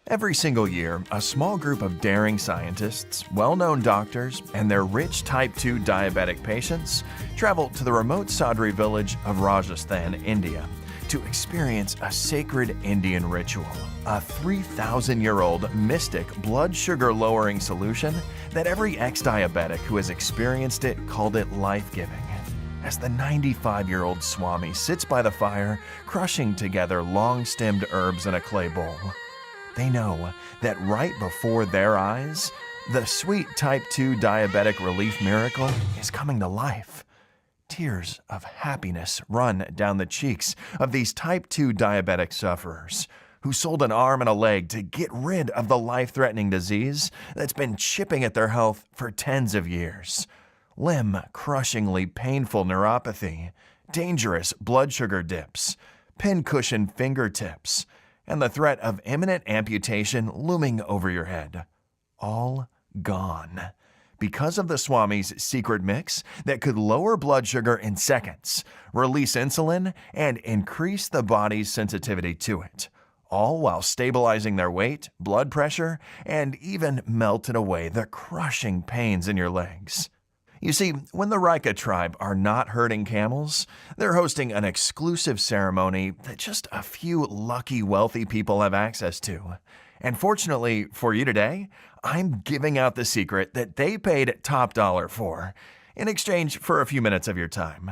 Every single year, a small group of daring scientists, well-known doctors, and their rich type 2 diabetic patients travel to the remote Sadri village of Rajasthan, India, to experience a sacred Indian ritual, a 3,000-year-old mystic blood sugar-lowering solution that every ex-diabetic who has experienced it called it life-giving. As the 95-year-old Swami sits by the fire, crushing together long-stemmed herbs in a clay bowl, they know that right before their eyes, the sweet type 2 diabetic relief miracle is coming to life. Tears of happiness run down the cheeks of these type 2 diabetic sufferers who sold an arm and a leg to get rid of the life-threatening disease that's been chipping at their health for tens of years. Limb-crushingly painful neuropathy, dangerous blood sugar dips, pincushion fingertips, and the threat of imminent amputation looming over your head. All gone. Because of the Swami's secret mix that could lower blood sugar in seconds, release insulin, and increase the body's sensitivity to it, all while stabilizing their weight, blood pressure, and even melting away the crushing pains in your legs. You see, when the Rika tribe are not herding camels, they're hosting an exclusive ceremony that just a few lucky wealthy people have access to. And fortunately for you today, I'm giving out the secret that they paid top dollar for, in exchange for a few minutes of your time.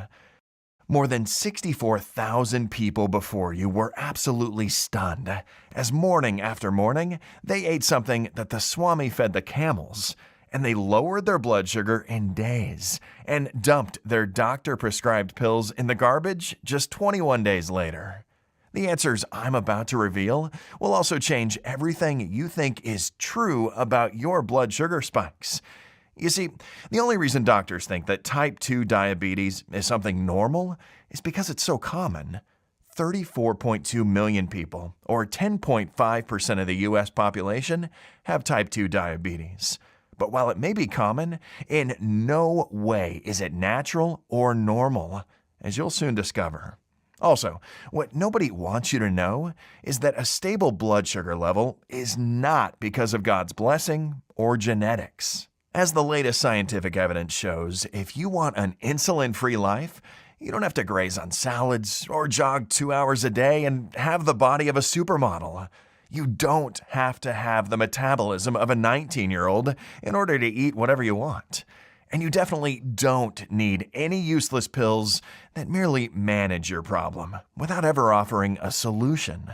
More than 64,000 people before you were absolutely stunned, as morning after morning, they ate something that the Swami fed the camels, and they lowered their blood sugar in days and dumped their doctor-prescribed pills in the garbage just 21 days later. The answers I'm about to reveal will also change everything you think is true about your blood sugar spikes. You see, the only reason doctors think that type 2 diabetes is something normal is because it's so common. 34.2 million people, or 10.5% of the U.S. population, have type 2 diabetes. But while it may be common, in no way is it natural or normal, as you'll soon discover. Also, what nobody wants you to know is that a stable blood sugar level is not because of God's blessing or genetics. As the latest scientific evidence shows, if you want an insulin-free life, you don't have to graze on salads or jog 2 hours a day and have the body of a supermodel. You don't have to have the metabolism of a 19-year-old in order to eat whatever you want. And you definitely don't need any useless pills that merely manage your problem without ever offering a solution.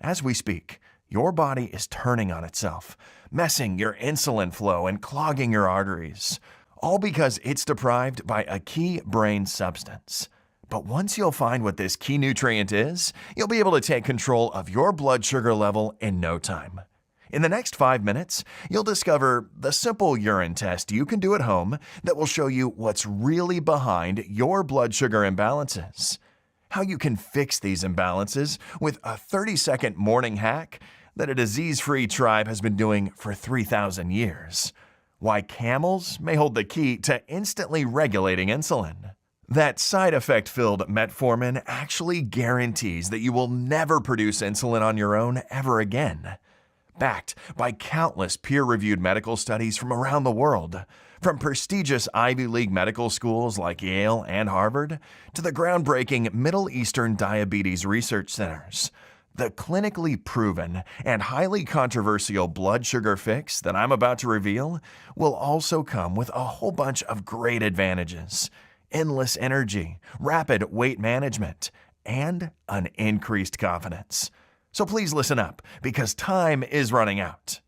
As we speak, your body is turning on itself, messing your insulin flow and clogging your arteries, all because it's deprived by a key brain substance. But once you'll find what this key nutrient is, you'll be able to take control of your blood sugar level in no time. In the next 5 minutes, you'll discover the simple urine test you can do at home that will show you what's really behind your blood sugar imbalances, how you can fix these imbalances with a 30-second morning hack that a disease-free tribe has been doing for 3,000 years, why camels may hold the key to instantly regulating insulin. That side effect-filled metformin actually guarantees that you will never produce insulin on your own ever again. Backed by countless peer-reviewed medical studies from around the world, from prestigious Ivy League medical schools like Yale and Harvard to the groundbreaking Middle Eastern diabetes research centers, the clinically proven and highly controversial blood sugar fix that I'm about to reveal will also come with a whole bunch of great advantages: endless energy, rapid weight management, and an increased confidence. So please listen up, because time is running out.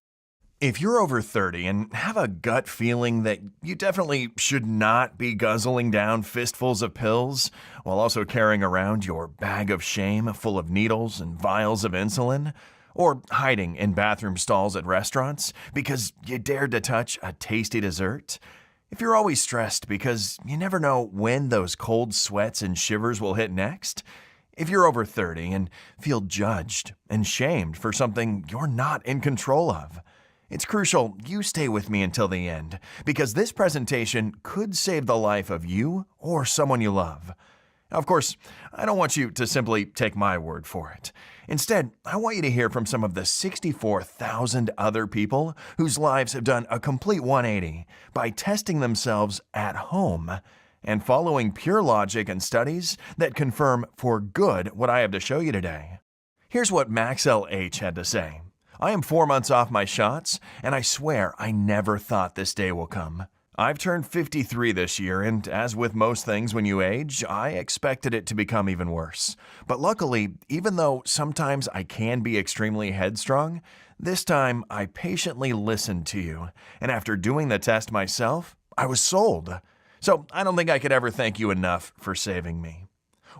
If you're over 30 and have a gut feeling that you definitely should not be guzzling down fistfuls of pills while also carrying around your bag of shame full of needles and vials of insulin, or hiding in bathroom stalls at restaurants because you dared to touch a tasty dessert, if you're always stressed because you never know when those cold sweats and shivers will hit next, if you're over 30 and feel judged and shamed for something you're not in control of, it's crucial you stay with me until the end, because this presentation could save the life of you or someone you love. Of course, I don't want you to simply take my word for it. Instead, I want you to hear from some of the 64,000 other people whose lives have done a complete 180 by testing themselves at home and following pure logic and studies that confirm for good what I have to show you today. Here's what Maxell H had to say. I am 4 months off my shots, and I swear I never thought this day will come. I've turned 53 this year, and as with most things when you age, I expected it to become even worse. But luckily, even though sometimes I can be extremely headstrong, this time I patiently listened to you, and after doing the test myself, I was sold. So I don't think I could ever thank you enough for saving me.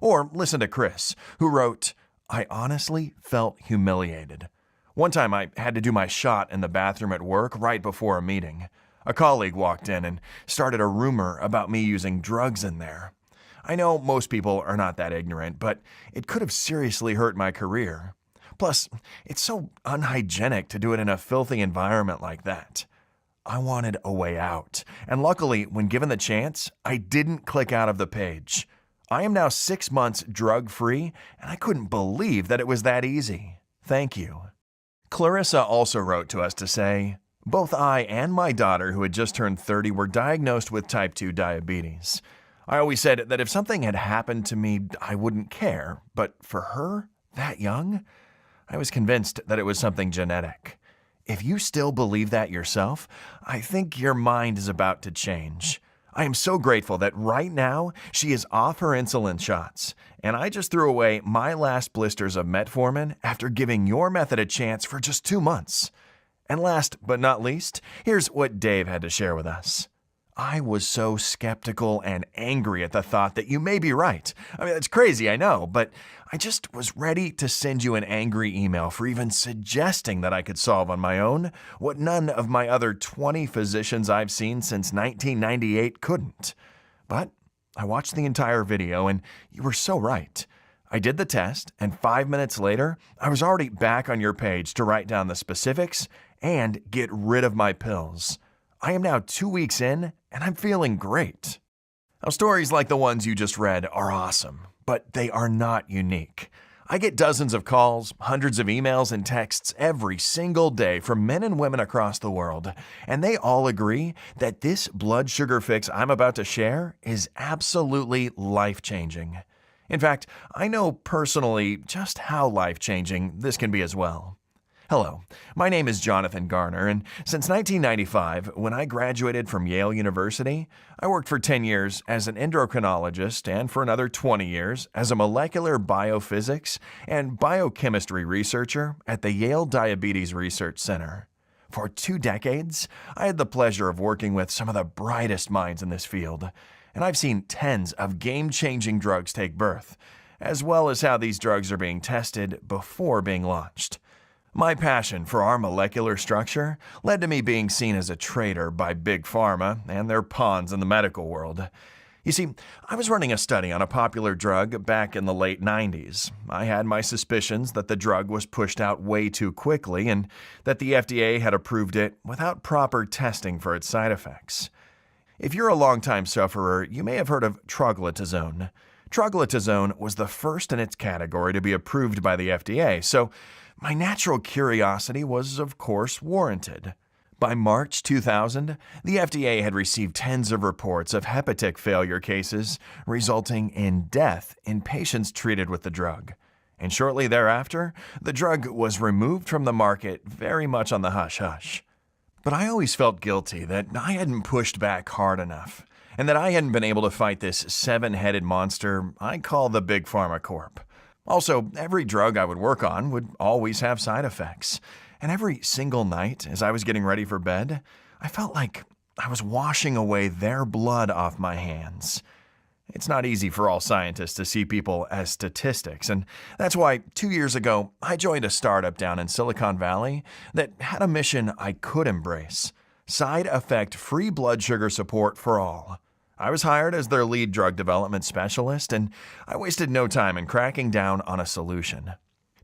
Or listen to Chris, who wrote, I honestly felt humiliated. One time I had to do my shot in the bathroom at work right before a meeting. A colleague walked in and started a rumor about me using drugs in there. I know most people are not that ignorant, but it could have seriously hurt my career. Plus, it's so unhygienic to do it in a filthy environment like that. I wanted a way out, and luckily, when given the chance, I didn't click out of the page. I am now 6 months drug-free, and I couldn't believe that it was that easy. Thank you. Clarissa also wrote to us to say, both I and my daughter, who had just turned 30, were diagnosed with type 2 diabetes. I always said that if something had happened to me, I wouldn't care, but for her, that young, I was convinced that it was something genetic. If you still believe that yourself, I think your mind is about to change. I am so grateful that right now she is off her insulin shots, and I just threw away my last blisters of metformin after giving your method a chance for just 2 months. And last but not least, here's what Dave had to share with us. I was so skeptical and angry at the thought that you may be right. I mean, it's crazy, I know, but I just was ready to send you an angry email for even suggesting that I could solve on my own what none of my other 20 physicians I've seen since 1998 couldn't. But I watched the entire video, and you were so right. I did the test, and 5 minutes later, I was already back on your page to write down the specifics and get rid of my pills. I am now 2 weeks in, and I'm feeling great. Now, stories like the ones you just read are awesome, but they are not unique. I get dozens of calls, hundreds of emails and texts every single day from men and women across the world, and they all agree that this blood sugar fix I'm about to share is absolutely life-changing. In fact, I know personally just how life-changing this can be as well. Hello, my name is Jonathan Garner, and since 1995, when I graduated from Yale University, I worked for 10 years as an endocrinologist and for another 20 years as a molecular biophysics and biochemistry researcher at the Yale Diabetes Research Center. For 2 decades, I had the pleasure of working with some of the brightest minds in this field, and I've seen tens of game-changing drugs take birth, as well as how these drugs are being tested before being launched. My passion for our molecular structure led to me being seen as a traitor by Big Pharma and their pawns in the medical world. You see, I was running a study on a popular drug back in the late 90s. I had my suspicions that the drug was pushed out way too quickly and that the FDA had approved it without proper testing for its side effects. If you're a longtime sufferer, you may have heard of troglitazone. Troglitazone was the first in its category to be approved by the FDA, so my natural curiosity was, of course, warranted. By March 2000, the FDA had received tens of reports of hepatic failure cases resulting in death in patients treated with the drug. And shortly thereafter, the drug was removed from the market very much on the hush-hush. But I always felt guilty that I hadn't pushed back hard enough, and that I hadn't been able to fight this 7-headed monster I call the Big Pharma Corp. Also, every drug I would work on would always have side effects, and every single night as I was getting ready for bed, I felt like I was washing away their blood off my hands. It's not easy for all scientists to see people as statistics, and that's why 2 years ago I joined a startup down in Silicon Valley that had a mission I could embrace: side effect-free blood sugar support for all. I was hired as their lead drug development specialist, and I wasted no time in cracking down on a solution.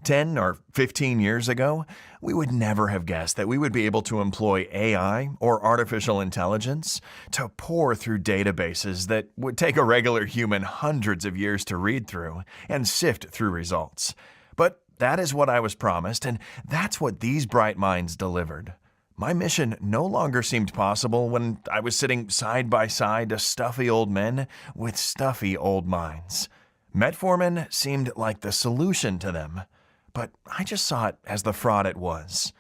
10 or 15 years ago, we would never have guessed that we would be able to employ AI or artificial intelligence to pore through databases that would take a regular human hundreds of years to read through and sift through results. But that is what I was promised, and that's what these bright minds delivered. My mission no longer seemed possible when I was sitting side by side to stuffy old men with stuffy old minds. Metformin seemed like the solution to them, but I just saw it as the fraud it was.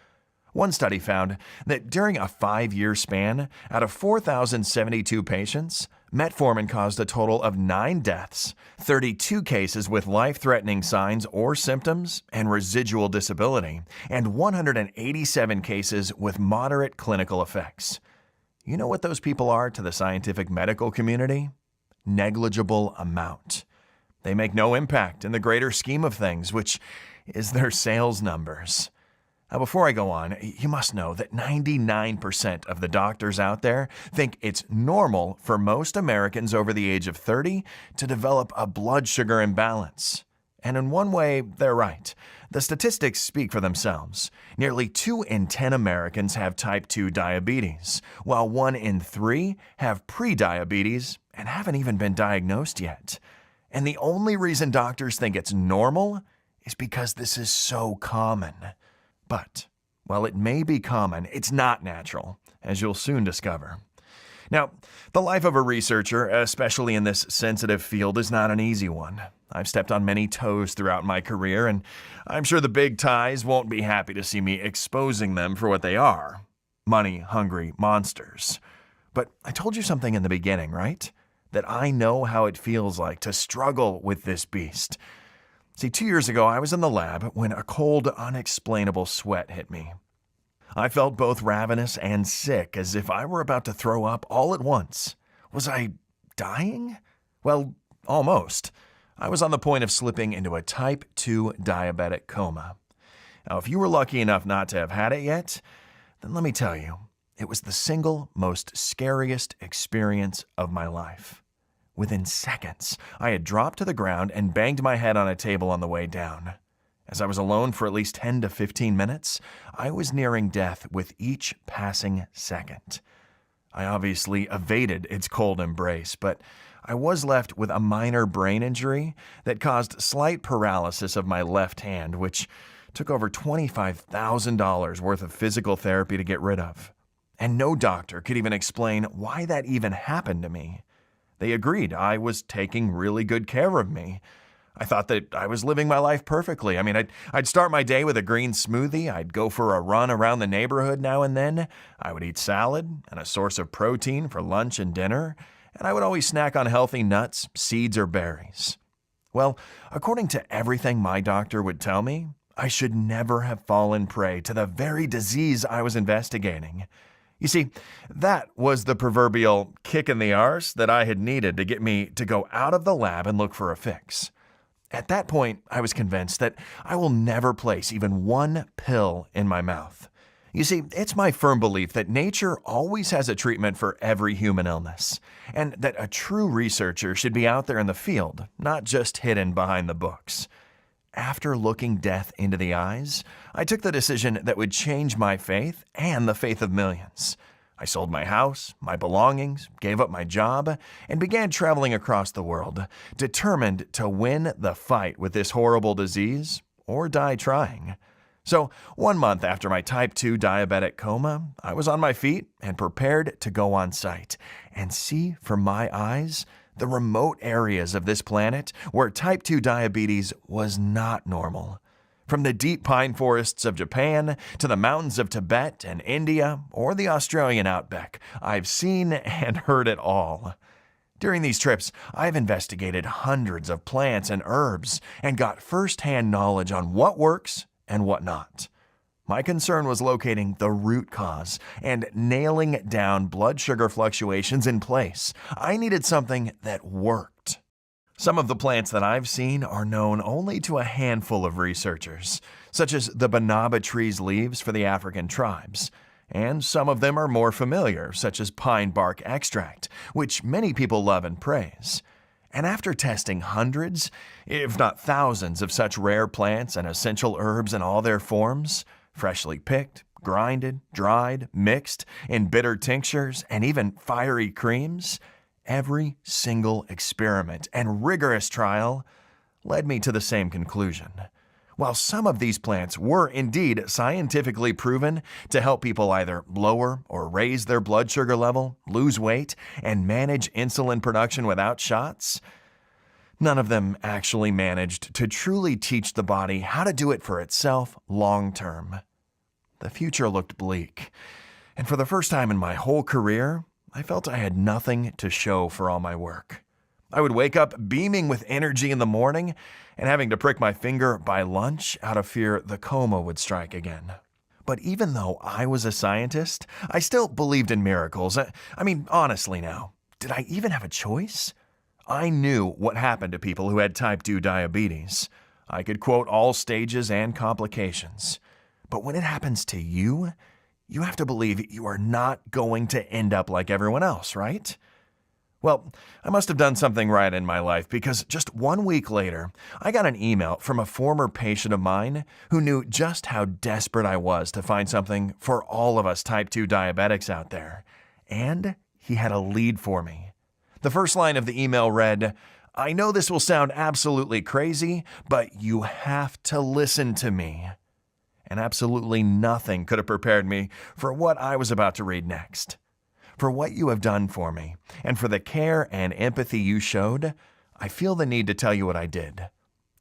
One study found that during a 5-year span, out of 4,072 patients, metformin caused a total of 9 deaths, 32 cases with life-threatening signs or symptoms and residual disability, and 187 cases with moderate clinical effects. You know what those people are to the scientific medical community? Negligible amount. They make no impact in the greater scheme of things, which is their sales numbers. Now, before I go on, you must know that 99% of the doctors out there think it's normal for most Americans over the age of 30 to develop a blood sugar imbalance. And in one way, they're right. The statistics speak for themselves. Nearly 2 in 10 Americans have type 2 diabetes, while 1 in 3 have prediabetes and haven't even been diagnosed yet. And the only reason doctors think it's normal is because this is so common. But, while it may be common, it's not natural, as you'll soon discover. Now, the life of a researcher, especially in this sensitive field, is not an easy one. I've stepped on many toes throughout my career, and I'm sure the big ties won't be happy to see me exposing them for what they are: money-hungry monsters. But I told you something in the beginning, right? That I know how it feels like to struggle with this beast. See, 2 years ago, I was in the lab when a cold, unexplainable sweat hit me. I felt both ravenous and sick, as if I were about to throw up all at once. Was I dying? Well, almost. I was on the point of slipping into a type 2 diabetic coma. Now, if you were lucky enough not to have had it yet, then let me tell you, it was the single most scariest experience of my life. Within seconds, I had dropped to the ground and banged my head on a table on the way down. As I was alone for at least 10 to 15 minutes, I was nearing death with each passing second. I obviously evaded its cold embrace, but I was left with a minor brain injury that caused slight paralysis of my left hand, which took over $25,000 worth of physical therapy to get rid of. And no doctor could even explain why that even happened to me. They agreed I was taking really good care of me. I thought that I was living my life perfectly. I mean, I'd start my day with a green smoothie, I'd go for a run around the neighborhood now and then, I would eat salad and a source of protein for lunch and dinner, and I would always snack on healthy nuts, seeds, or berries. Well, according to everything my doctor would tell me, I should never have fallen prey to the very disease I was investigating. You see, that was the proverbial kick in the arse that I had needed to get me to go out of the lab and look for a fix. At that point, I was convinced that I will never place even one pill in my mouth. You see, it's my firm belief that nature always has a treatment for every human illness, and that a true researcher should be out there in the field, not just hidden behind the books. After looking death into the eyes, I took the decision that would change my faith and the faith of millions. I sold my house, my belongings, gave up my job, and began traveling across the world, determined to win the fight with this horrible disease or die trying. So, 1 month after my type 2 diabetic coma, I was on my feet and prepared to go on site and see from my eyes the remote areas of this planet where type 2 diabetes was not normal. From the deep pine forests of Japan to the mountains of Tibet and India or the Australian outback, I've seen and heard it all. During these trips, I've investigated hundreds of plants and herbs and got first-hand knowledge on what works and what not. My concern was locating the root cause and nailing down blood sugar fluctuations in place. I needed something that worked. Some of the plants that I've seen are known only to a handful of researchers, such as the banaba tree's leaves for the African tribes. And some of them are more familiar, such as pine bark extract, which many people love and praise. And after testing hundreds, if not thousands, of such rare plants and essential herbs in all their forms, freshly picked, grinded, dried, mixed in bitter tinctures, and even fiery creams, every single experiment and rigorous trial led me to the same conclusion. While some of these plants were indeed scientifically proven to help people either lower or raise their blood sugar level, lose weight, and manage insulin production without shots, none of them actually managed to truly teach the body how to do it for itself long term. The future looked bleak, and for the first time in my whole career, I felt I had nothing to show for all my work. I would wake up beaming with energy in the morning and having to prick my finger by lunch out of fear the coma would strike again. But even though I was a scientist, I still believed in miracles. I mean, honestly now, did I even have a choice? I knew what happened to people who had type 2 diabetes. I could quote all stages and complications. But when it happens to you, you have to believe you are not going to end up like everyone else, right? Well, I must have done something right in my life because just 1 week later, I got an email from a former patient of mine who knew just how desperate I was to find something for all of us type 2 diabetics out there. And he had a lead for me. The first line of the email read, "I know this will sound absolutely crazy, but you have to listen to me." And absolutely nothing could have prepared me for what I was about to read next. For what you have done for me, and for the care and empathy you showed, I feel the need to tell you what I did.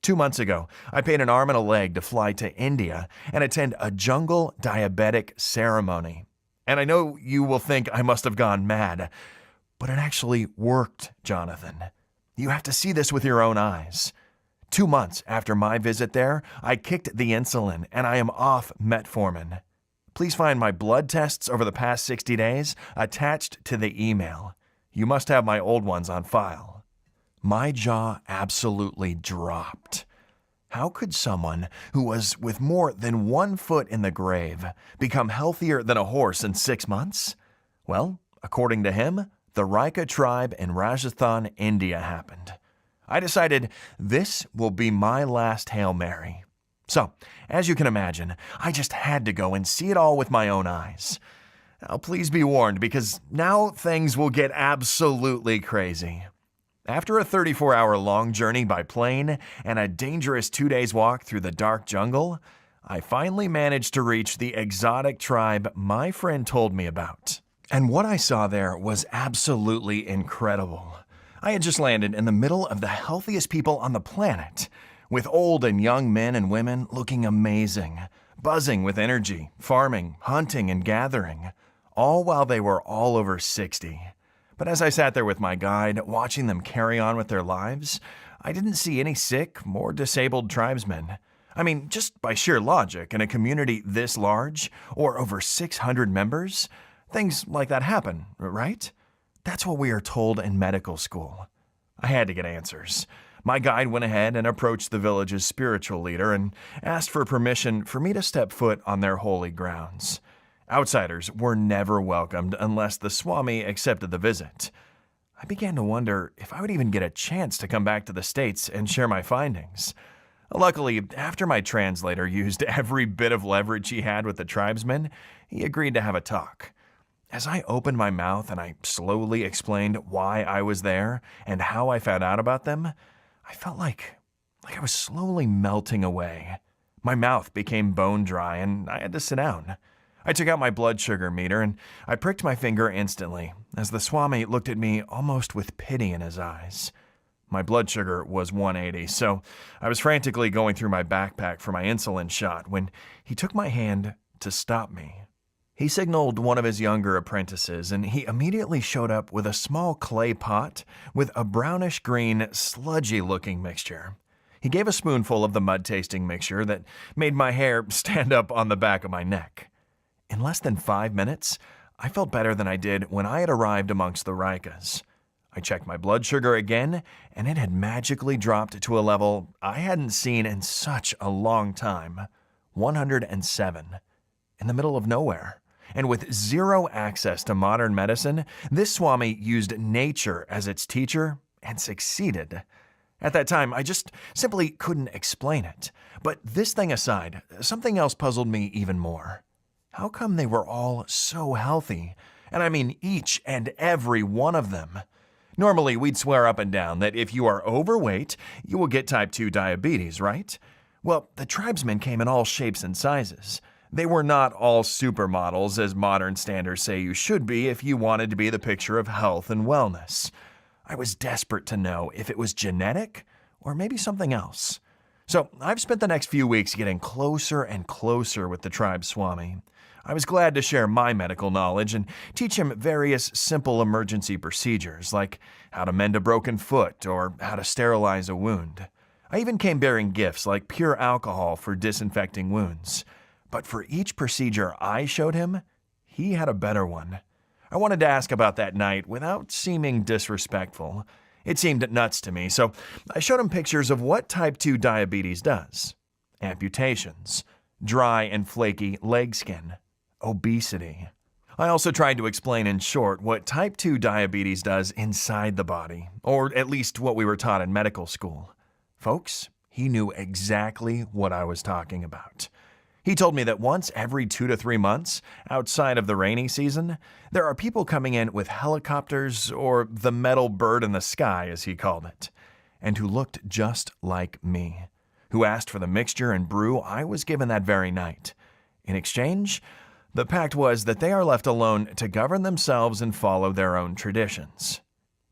2 months ago, I paid an arm and a leg to fly to India and attend a jungle diabetic ceremony. And I know you will think I must have gone mad, but it actually worked, Jonathan. You have to see this with your own eyes. 2 months after my visit there, I kicked the insulin and I am off metformin. Please find my blood tests over the past 60 days attached to the email. You must have my old ones on file. My jaw absolutely dropped. How could someone who was with more than 1 foot in the grave become healthier than a horse in 6 months? Well, according to him, the Raika tribe in Rajasthan, India happened. I decided this will be my last Hail Mary. So, as you can imagine, I just had to go and see it all with my own eyes. Now, please be warned, because now things will get absolutely crazy. After a 34-hour-long journey by plane and a dangerous 2 days walk through the dark jungle, I finally managed to reach the exotic tribe my friend told me about. And what I saw there was absolutely incredible. I had just landed in the middle of the healthiest people on the planet, with old and young men and women looking amazing, buzzing with energy, farming, hunting, and gathering, all while they were all over 60. But as I sat there with my guide, watching them carry on with their lives, I didn't see any sick or disabled tribesmen. I mean, just by sheer logic, in a community this large, or over 600 members, things like that happen, right? That's what we are told in medical school. I had to get answers. My guide went ahead and approached the village's spiritual leader and asked for permission for me to step foot on their holy grounds. Outsiders were never welcomed unless the Swami accepted the visit. I began to wonder if I would even get a chance to come back to the States and share my findings. Luckily, after my translator used every bit of leverage he had with the tribesmen, he agreed to have a talk. As I opened my mouth and I slowly explained why I was there and how I found out about them, I felt like I was slowly melting away. My mouth became bone dry and I had to sit down. I took out my blood sugar meter and I pricked my finger instantly as the Swami looked at me almost with pity in his eyes. My blood sugar was 180, so I was frantically going through my backpack for my insulin shot when he took my hand to stop me. He signaled one of his younger apprentices, and he immediately showed up with a small clay pot with a brownish-green, sludgy-looking mixture. He gave a spoonful of the mud-tasting mixture that made my hair stand up on the back of my neck. In less than 5 minutes, I felt better than I did when I had arrived amongst the Raikas. I checked my blood sugar again, and it had magically dropped to a level I hadn't seen in such a long time, 107, in the middle of nowhere. And with zero access to modern medicine, this Swami used nature as its teacher and succeeded. At that time, I just simply couldn't explain it. But this thing aside, something else puzzled me even more. How come they were all so healthy? And I mean each and every one of them. Normally, we'd swear up and down that if you are overweight, you will get type 2 diabetes, right? Well, the tribesmen came in all shapes and sizes. They were not all supermodels, as modern standards say you should be if you wanted to be the picture of health and wellness. I was desperate to know if it was genetic or maybe something else. So I've spent the next few weeks getting closer and closer with the tribe Swami. I was glad to share my medical knowledge and teach him various simple emergency procedures, like how to mend a broken foot or how to sterilize a wound. I even came bearing gifts like pure alcohol for disinfecting wounds. But for each procedure I showed him, he had a better one. I wanted to ask about that night without seeming disrespectful. It seemed nuts to me, so I showed him pictures of what type 2 diabetes does. Amputations, dry and flaky leg skin, obesity. I also tried to explain in short what type 2 diabetes does inside the body, or at least what we were taught in medical school. Folks, he knew exactly what I was talking about. He told me that once every 2 to 3 months, outside of the rainy season, there are people coming in with helicopters, or the metal bird in the sky, as he called it, and who looked just like me, who asked for the mixture and brew I was given that very night. In exchange, the pact was that they are left alone to govern themselves and follow their own traditions.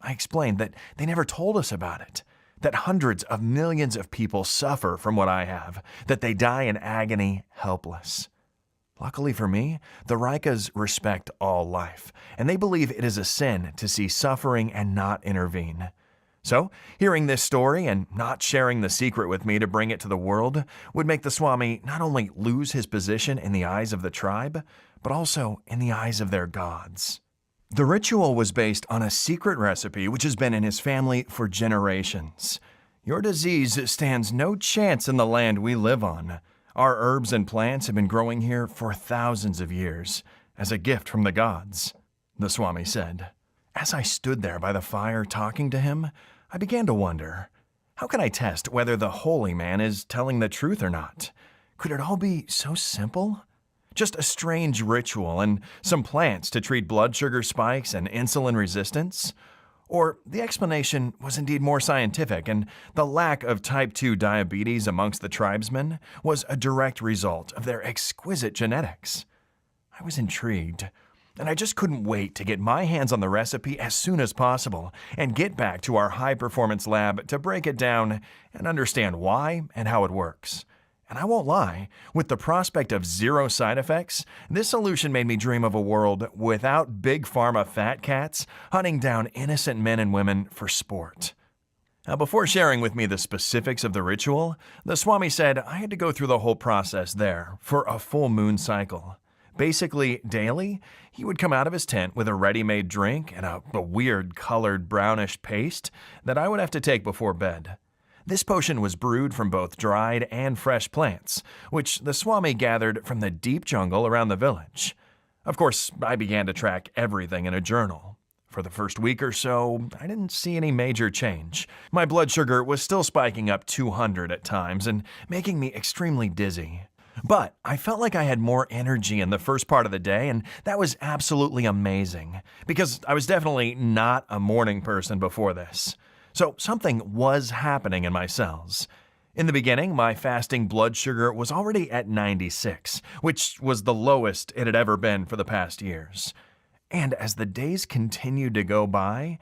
I explained that they never told us about it, that hundreds of millions of people suffer from what I have, that they die in agony, helpless. Luckily for me, the Rikas respect all life, and they believe it is a sin to see suffering and not intervene. So, hearing this story and not sharing the secret with me to bring it to the world would make the Swami not only lose his position in the eyes of the tribe, but also in the eyes of their gods. The ritual was based on a secret recipe which has been in his family for generations. Your disease stands no chance in the land we live on. Our herbs and plants have been growing here for thousands of years, as a gift from the gods, the Swami said. As I stood there by the fire talking to him, I began to wonder, how can I test whether the holy man is telling the truth or not? Could it all be so simple? Just a strange ritual and some plants to treat blood sugar spikes and insulin resistance? Or the explanation was indeed more scientific and the lack of type 2 diabetes amongst the tribesmen was a direct result of their exquisite genetics? I was intrigued, and I just couldn't wait to get my hands on the recipe as soon as possible and get back to our high-performance lab to break it down and understand why and how it works. And I won't lie, with the prospect of zero side effects, this solution made me dream of a world without big pharma fat cats hunting down innocent men and women for sport. Now, before sharing with me the specifics of the ritual, the Swami said I had to go through the whole process there for a full moon cycle. Basically, daily, he would come out of his tent with a ready-made drink and a weird colored brownish paste that I would have to take before bed. This potion was brewed from both dried and fresh plants, which the Swami gathered from the deep jungle around the village. Of course, I began to track everything in a journal. For the first week or so, I didn't see any major change. My blood sugar was still spiking up 200 at times and making me extremely dizzy. But I felt like I had more energy in the first part of the day, and that was absolutely amazing, because I was definitely not a morning person before this. So something was happening in my cells. In the beginning, my fasting blood sugar was already at 96, which was the lowest it had ever been for the past years. And as the days continued to go by,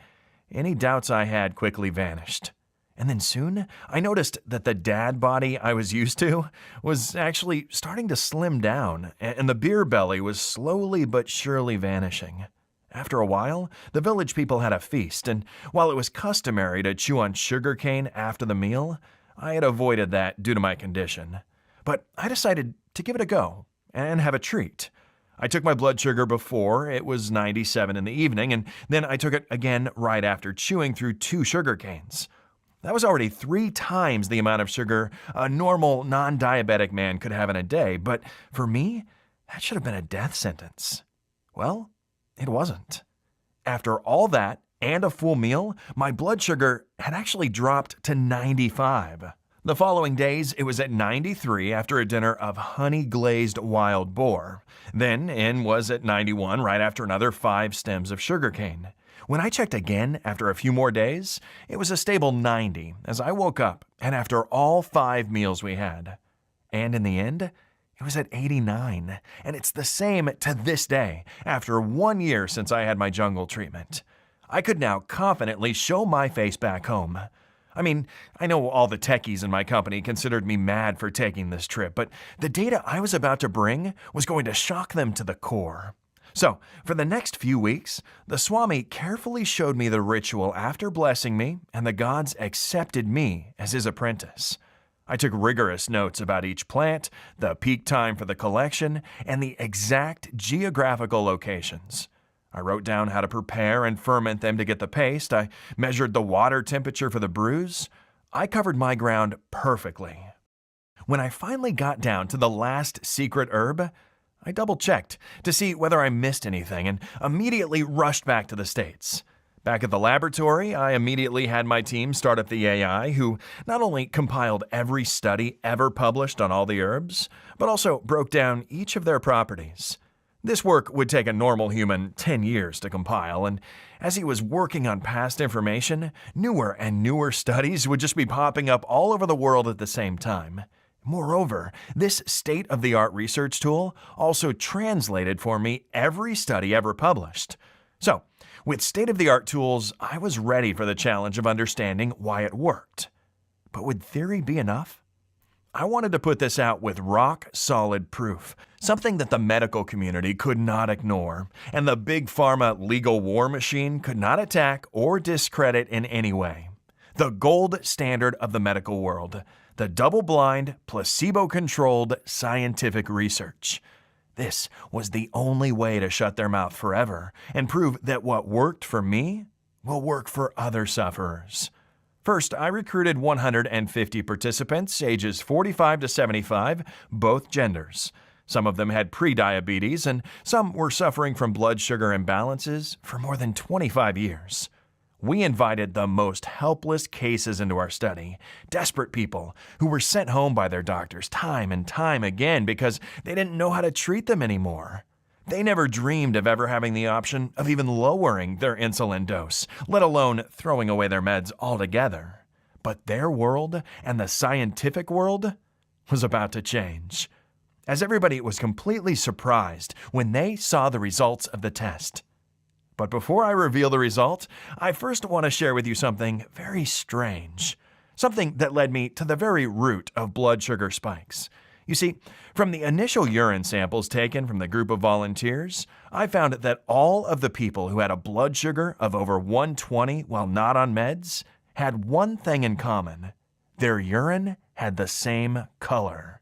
any doubts I had quickly vanished. And then soon, I noticed that the dad body I was used to was actually starting to slim down, and the beer belly was slowly but surely vanishing. After a while, the village people had a feast, and while it was customary to chew on sugar cane after the meal, I had avoided that due to my condition. But I decided to give it a go and have a treat. I took my blood sugar before it was 97 in the evening, and then I took it again right after chewing through 2 sugar canes. That was already 3 times the amount of sugar a normal, non-diabetic man could have in a day, but for me, that should have been a death sentence. Well, it wasn't. After all that and a full meal, my blood sugar had actually dropped to 95. The following days, it was at 93 after a dinner of honey-glazed wild boar. Then in was at 91 right after another 5 stems of sugarcane. When I checked again after a few more days, it was a stable 90 as I woke up and after all 5 meals we had. And in the end, it was at 89, and it's the same to this day after 1 year since I had my jungle treatment. I could now confidently show my face back home. I mean, I know all the techies in my company considered me mad for taking this trip, but the data I was about to bring was going to shock them to the core. So, for the next few weeks, the Swami carefully showed me the ritual after blessing me, and the gods accepted me as his apprentice. I took rigorous notes about each plant, the peak time for the collection, and the exact geographical locations. I wrote down how to prepare and ferment them to get the paste. I measured the water temperature for the brews. I covered my ground perfectly. When I finally got down to the last secret herb, I double-checked to see whether I missed anything and immediately rushed back to the States. Back at the laboratory, I immediately had my team start up the AI, who not only compiled every study ever published on all the herbs, but also broke down each of their properties. This work would take a normal human 10 years to compile, and as he was working on past information, newer and newer studies would just be popping up all over the world at the same time. Moreover, this state-of-the-art research tool also translated for me every study ever published. So, with state-of-the-art tools, I was ready for the challenge of understanding why it worked. But would theory be enough? I wanted to put this out with rock-solid proof, something that the medical community could not ignore, and the big pharma legal war machine could not attack or discredit in any way. The gold standard of the medical world, the double-blind, placebo-controlled scientific research. This was the only way to shut their mouth forever and prove that what worked for me will work for other sufferers. First, I recruited 150 participants, ages 45 to 75, both genders. Some of them had prediabetes, and some were suffering from blood sugar imbalances for more than 25 years. We invited the most helpless cases into our study, desperate people who were sent home by their doctors time and time again because they didn't know how to treat them anymore. They never dreamed of ever having the option of even lowering their insulin dose, let alone throwing away their meds altogether. But their world and the scientific world was about to change, as everybody was completely surprised when they saw the results of the test. But before I reveal the result, I first want to share with you something very strange, something that led me to the very root of blood sugar spikes. You see, from the initial urine samples taken from the group of volunteers, I found that all of the people who had a blood sugar of over 120 while not on meds had one thing in common. Their urine had the same color.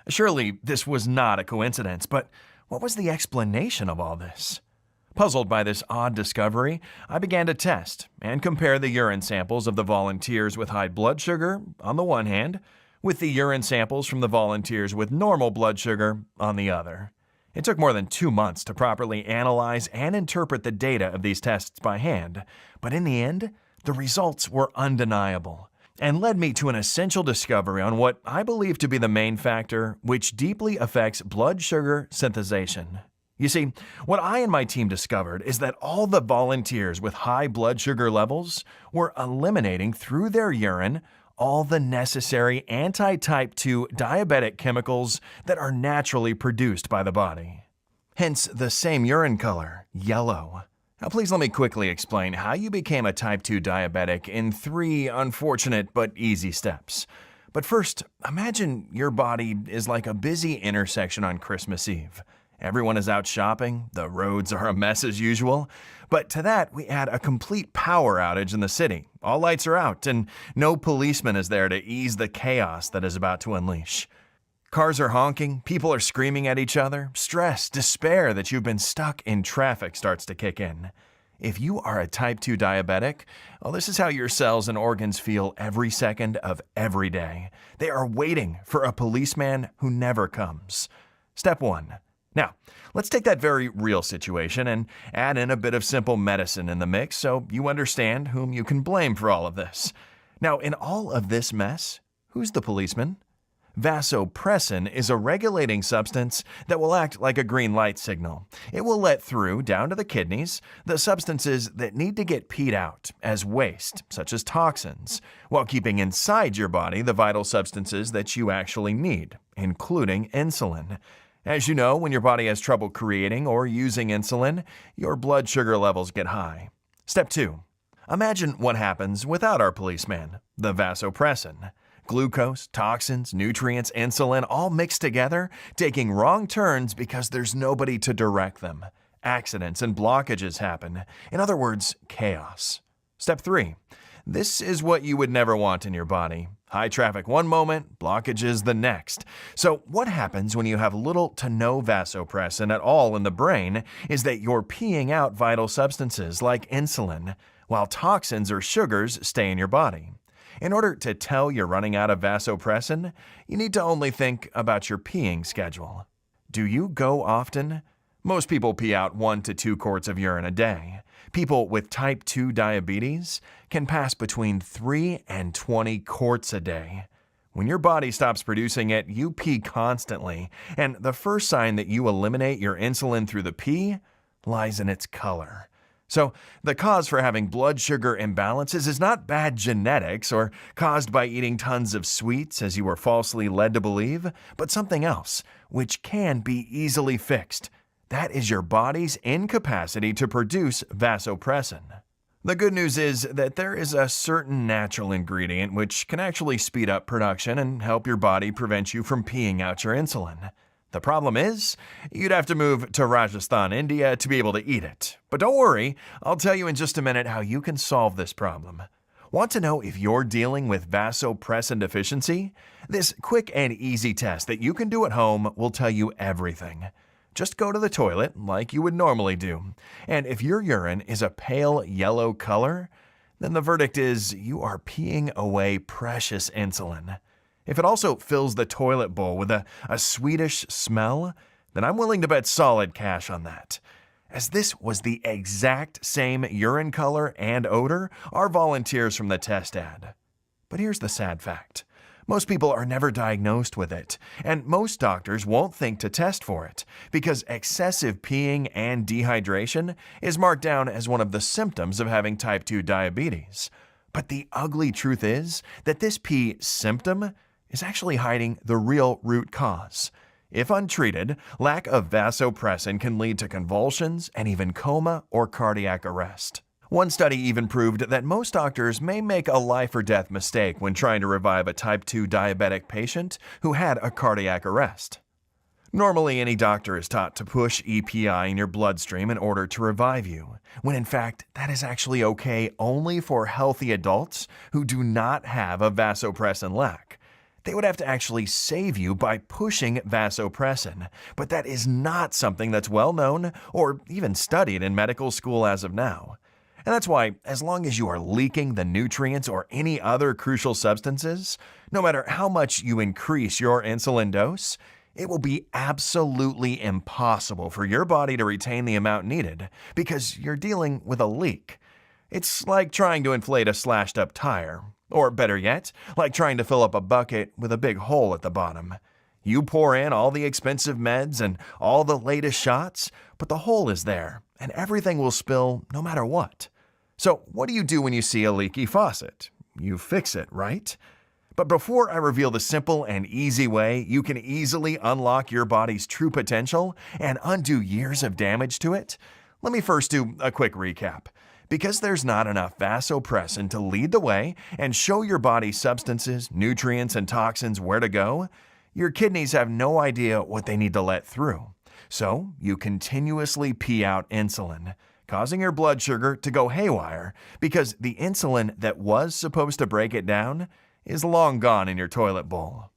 Surely this was not a coincidence, but what was the explanation of all this? Puzzled by this odd discovery, I began to test and compare the urine samples of the volunteers with high blood sugar, on the one hand, with the urine samples from the volunteers with normal blood sugar on the other. It took more than 2 months to properly analyze and interpret the data of these tests by hand, but in the end, the results were undeniable and led me to an essential discovery on what I believe to be the main factor which deeply affects blood sugar synthesization. You see, what I and my team discovered is that all the volunteers with high blood sugar levels were eliminating through their urine all the necessary anti-type 2 diabetic chemicals that are naturally produced by the body. Hence the same urine color, yellow. Now please let me quickly explain how you became a type 2 diabetic in 3 unfortunate but easy steps. But first, imagine your body is like a busy intersection on Christmas Eve. Everyone is out shopping, the roads are a mess as usual, but to that we add a complete power outage in the city. All lights are out, and no policeman is there to ease the chaos that is about to unleash. Cars are honking, people are screaming at each other, stress, despair that you've been stuck in traffic starts to kick in. If you are a type 2 diabetic, well, this is how your cells and organs feel every second of every day. They are waiting for a policeman who never comes. Step 1. Now, let's take that very real situation and add in a bit of simple medicine in the mix so you understand whom you can blame for all of this. Now, in all of this mess, who's the policeman? Vasopressin is a regulating substance that will act like a green light signal. It will let through, down to the kidneys, the substances that need to get peed out as waste, such as toxins, while keeping inside your body the vital substances that you actually need, including insulin. As you know, when your body has trouble creating or using insulin, your blood sugar levels get high. Step 2. Imagine what happens without our policeman, the vasopressin. Glucose, toxins, nutrients, insulin, all mixed together, taking wrong turns because there's nobody to direct them. Accidents and blockages happen. In other words, chaos. Step 3. This is what you would never want in your body. High traffic one moment, blockages the next. So what happens when you have little to no vasopressin at all in the brain is that you're peeing out vital substances like insulin, while toxins or sugars stay in your body. In order to tell you're running out of vasopressin, you need to only think about your peeing schedule. Do you go often? Most people pee out 1 to 2 quarts of urine a day. People with type 2 diabetes can pass between 3 and 20 quarts a day. When your body stops producing it, you pee constantly, and the first sign that you eliminate your insulin through the pee lies in its color. So, the cause for having blood sugar imbalances is not bad genetics or caused by eating tons of sweets as you were falsely led to believe, but something else, which can be easily fixed. That is your body's incapacity to produce vasopressin. The good news is that there is a certain natural ingredient which can actually speed up production and help your body prevent you from peeing out your insulin. The problem is, you'd have to move to Rajasthan, India to be able to eat it. But don't worry, I'll tell you in just a minute how you can solve this problem. Want to know if you're dealing with vasopressin deficiency? This quick and easy test that you can do at home will tell you everything. Just go to the toilet like you would normally do. And if your urine is a pale yellow color, then the verdict is you are peeing away precious insulin. If it also fills the toilet bowl with a sweetish smell, then I'm willing to bet solid cash on that. As this was the exact same urine color and odor our volunteers from the test had. But here's the sad fact. Most people are never diagnosed with it, and most doctors won't think to test for it because excessive peeing and dehydration is marked down as one of the symptoms of having type 2 diabetes. But the ugly truth is that this pee symptom is actually hiding the real root cause. If untreated, lack of vasopressin can lead to convulsions and even coma or cardiac arrest. One study even proved that most doctors may make a life or death mistake when trying to revive a type 2 diabetic patient who had a cardiac arrest. Normally, any doctor is taught to push EPI in your bloodstream in order to revive you, when in fact, that is actually okay only for healthy adults who do not have a vasopressin lack. They would have to actually save you by pushing vasopressin, but that is not something that's well known or even studied in medical school as of now. And that's why, as long as you are leaking the nutrients or any other crucial substances, no matter how much you increase your insulin dose, it will be absolutely impossible for your body to retain the amount needed because you're dealing with a leak. It's like trying to inflate a slashed-up tire. Or better yet, like trying to fill up a bucket with a big hole at the bottom. You pour in all the expensive meds and all the latest shots, but the hole is there, and everything will spill no matter what. So what do you do when you see a leaky faucet? You fix it, right? But before I reveal the simple and easy way you can easily unlock your body's true potential and undo years of damage to it, let me first do a quick recap. Because there's not enough vasopressin to lead the way and show your body substances, nutrients, and toxins where to go, your kidneys have no idea what they need to let through. So you continuously pee out insulin, causing your blood sugar to go haywire because the insulin that was supposed to break it down is long gone in your toilet bowl.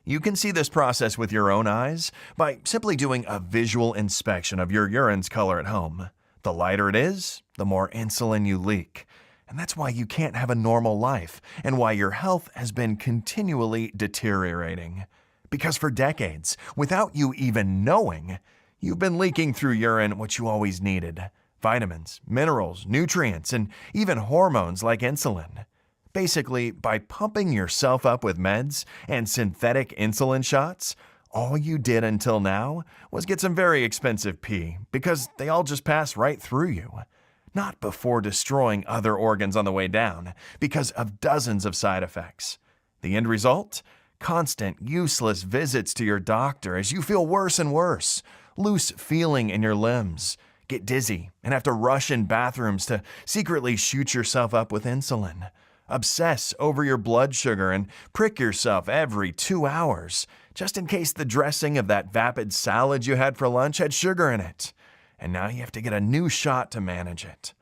You can see this process with your own eyes by simply doing a visual inspection of your urine's color at home. The lighter it is, the more insulin you leak. And that's why you can't have a normal life and why your health has been continually deteriorating. Because for decades, without you even knowing, You've been leaking through urine what you always needed: vitamins, minerals, nutrients, and even hormones like insulin. Basically, by pumping yourself up with meds and synthetic insulin shots, all you did until now was get some very expensive pee because they all just pass right through you. Not before destroying other organs on the way down because of dozens of side effects. The end result? Constant, useless visits to your doctor as you feel worse and worse, loose feeling in your limbs, get dizzy, and have to rush in bathrooms to secretly shoot yourself up with insulin. Obsess over your blood sugar and prick yourself every 2 hours, just in case the dressing of that vapid salad you had for lunch had sugar in it. And now you have to get a new shot to manage it.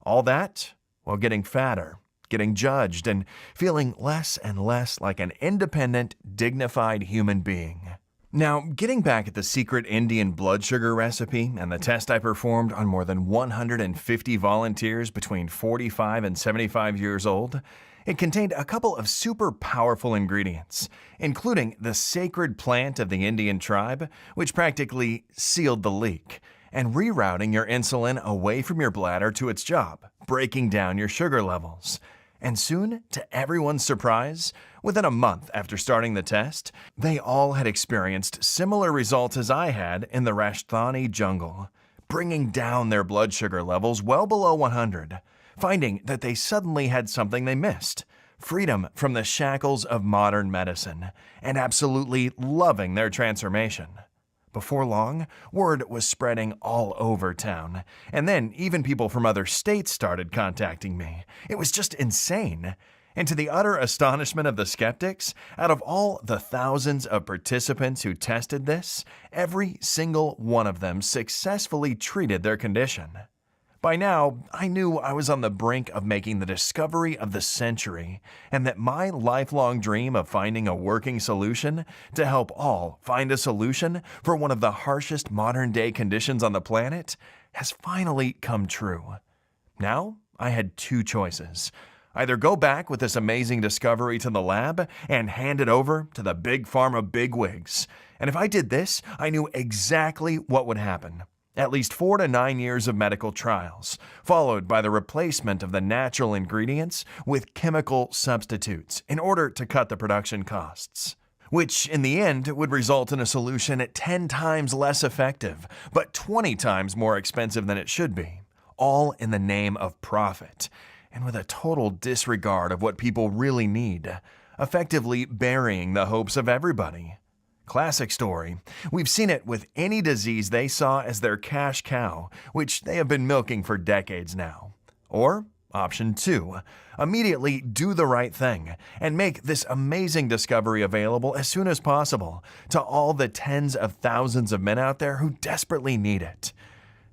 All that while getting fatter, getting judged, and feeling less and less like an independent, dignified human being. Now, getting back at the secret Indian blood sugar recipe and the test I performed on more than 150 volunteers between 45 and 75 years old, it contained a couple of super powerful ingredients, including the sacred plant of the Indian tribe, which practically sealed the leak, and rerouting your insulin away from your bladder to its job, breaking down your sugar levels. And soon, to everyone's surprise, within a month after starting the test, they all had experienced similar results as I had in the Rajasthani jungle, bringing down their blood sugar levels well below 100, finding that they suddenly had something they missed: freedom from the shackles of modern medicine, and absolutely loving their transformation. Before long, word was spreading all over town, and then even people from other states started contacting me. It was just insane. And to the utter astonishment of the skeptics, out of all the thousands of participants who tested this, every single one of them successfully treated their condition. By now, I knew I was on the brink of making the discovery of the century, and that my lifelong dream of finding a working solution to help all find a solution for one of the harshest modern-day conditions on the planet has finally come true. Now, I had two choices: either go back with this amazing discovery to the lab and hand it over to the big pharma bigwigs. And if I did this, I knew exactly what would happen. At least 4 to 9 years of medical trials, followed by the replacement of the natural ingredients with chemical substitutes in order to cut the production costs, which in the end would result in a solution 10 times less effective, but 20 times more expensive than it should be, all in the name of profit, and with a total disregard of what people really need, effectively burying the hopes of everybody. Classic story. We've seen it with any disease they saw as their cash cow, which they have been milking for decades now. Or, option 2, immediately do the right thing and make this amazing discovery available as soon as possible to all the tens of thousands of men out there who desperately need it.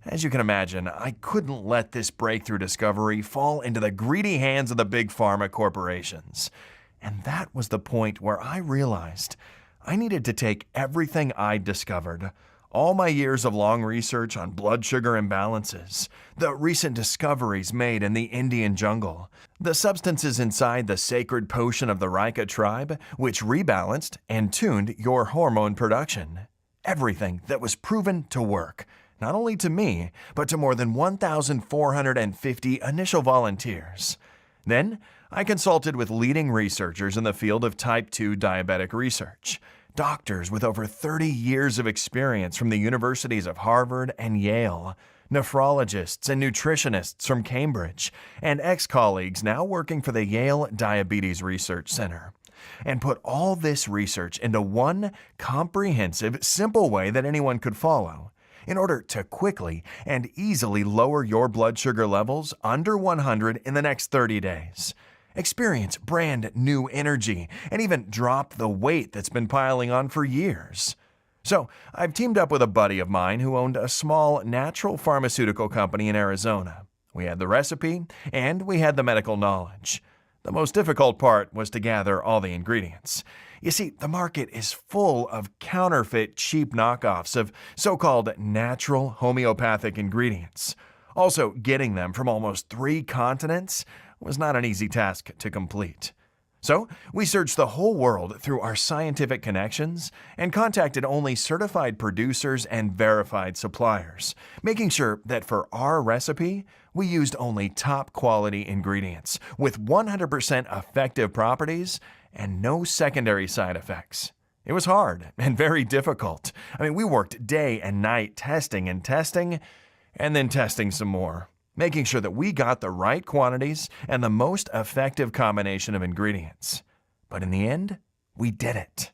As you can imagine, I couldn't let this breakthrough discovery fall into the greedy hands of the big pharma corporations. And that was the point where I realized I needed to take everything I'd discovered, all my years of long research on blood sugar imbalances, the recent discoveries made in the Indian jungle, the substances inside the sacred potion of the Rika tribe, which rebalanced and tuned your hormone production. Everything that was proven to work, not only to me, but to more than 1,450 initial volunteers. Then, I consulted with leading researchers in the field of type 2 diabetic research, doctors with over 30 years of experience from the universities of Harvard and Yale, nephrologists and nutritionists from Cambridge, and ex-colleagues now working for the Yale Diabetes Research Center, and put all this research into one comprehensive, simple way that anyone could follow, in order to quickly and easily lower your blood sugar levels under 100 in the next 30 days. Experience brand new energy, and even drop the weight that's been piling on for years. So, I've teamed up with a buddy of mine who owned a small natural pharmaceutical company in Arizona. We had the recipe, and we had the medical knowledge. The most difficult part was to gather all the ingredients. You see, the market is full of counterfeit, cheap knockoffs of so-called natural homeopathic ingredients. Also, getting them from almost 3 continents was not an easy task to complete. So, we searched the whole world through our scientific connections and contacted only certified producers and verified suppliers, making sure that for our recipe, we used only top quality ingredients with 100% effective properties and no secondary side effects. It was hard and very difficult. We worked day and night testing and then testing some more, making sure that we got the right quantities and the most effective combination of ingredients. But in the end, we did it.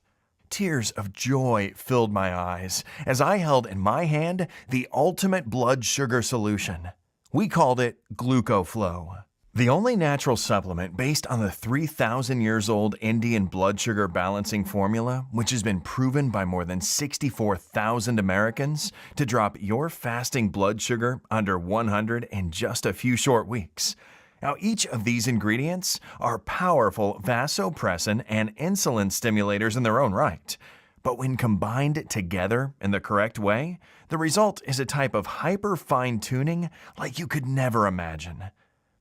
Tears of joy filled my eyes as I held in my hand the ultimate blood sugar solution. We called it GlucoFlow. The only natural supplement based on the 3,000 years old Indian blood sugar balancing formula, which has been proven by more than 64,000 Americans to drop your fasting blood sugar under 100 in just a few short weeks. Now, each of these ingredients are powerful vasopressin and insulin stimulators in their own right. But when combined together in the correct way, the result is a type of hyper fine-tuning like you could never imagine.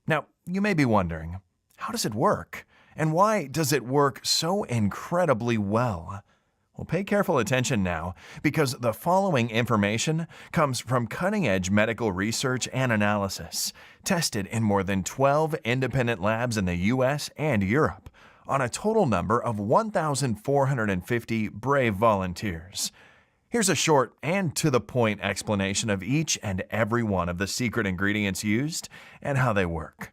Now, you may be wondering, how does it work? And why does it work so incredibly well? Well, pay careful attention now, because the following information comes from cutting-edge medical research and analysis, tested in more than 12 independent labs in the US and Europe, on a total number of 1,450 brave volunteers. Here's a short and to-the-point explanation of each and every one of the secret ingredients used and how they work.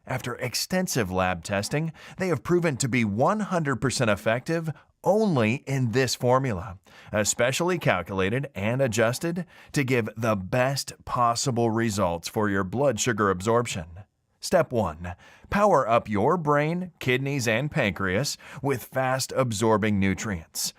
After extensive lab testing, they have proven to be 100% effective only in this formula, especially calculated and adjusted to give the best possible results for your blood sugar absorption. Step 1. Power up your brain, kidneys, and pancreas with fast-absorbing nutrients.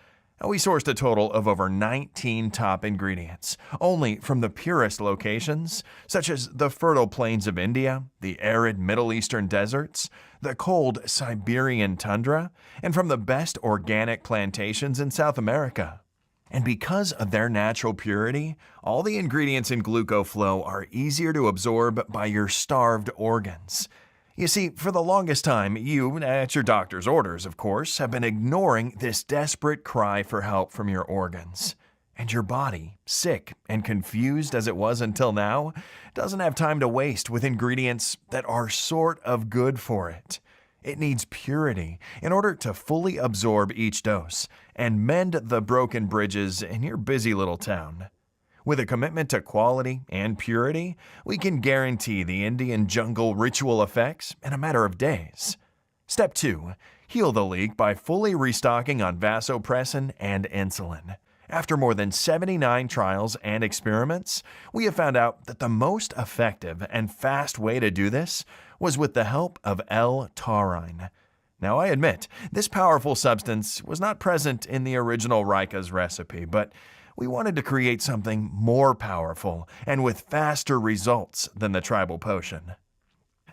We sourced a total of over 19 top ingredients, only from the purest locations, such as the fertile plains of India, the arid Middle Eastern deserts, the cold Siberian tundra, and from the best organic plantations in South America. And because of their natural purity, all the ingredients in GlucoFlow are easier to absorb by your starved organs. You see, for the longest time, you, at your doctor's orders, of course, have been ignoring this desperate cry for help from your organs. And your body, sick and confused as it was until now, doesn't have time to waste with ingredients that are sort of good for it. It needs purity in order to fully absorb each dose and mend the broken bridges in your busy little town. With a commitment to quality and purity, we can guarantee the Indian jungle ritual effects in a matter of days. Step 2. Heal the leak by fully restocking on vasopressin and insulin. After more than 79 trials and experiments, we have found out that the most effective and fast way to do this was with the help of L-taurine. Now, I admit, this powerful substance was not present in the original Rika's recipe, but we wanted to create something more powerful and with faster results than the tribal potion.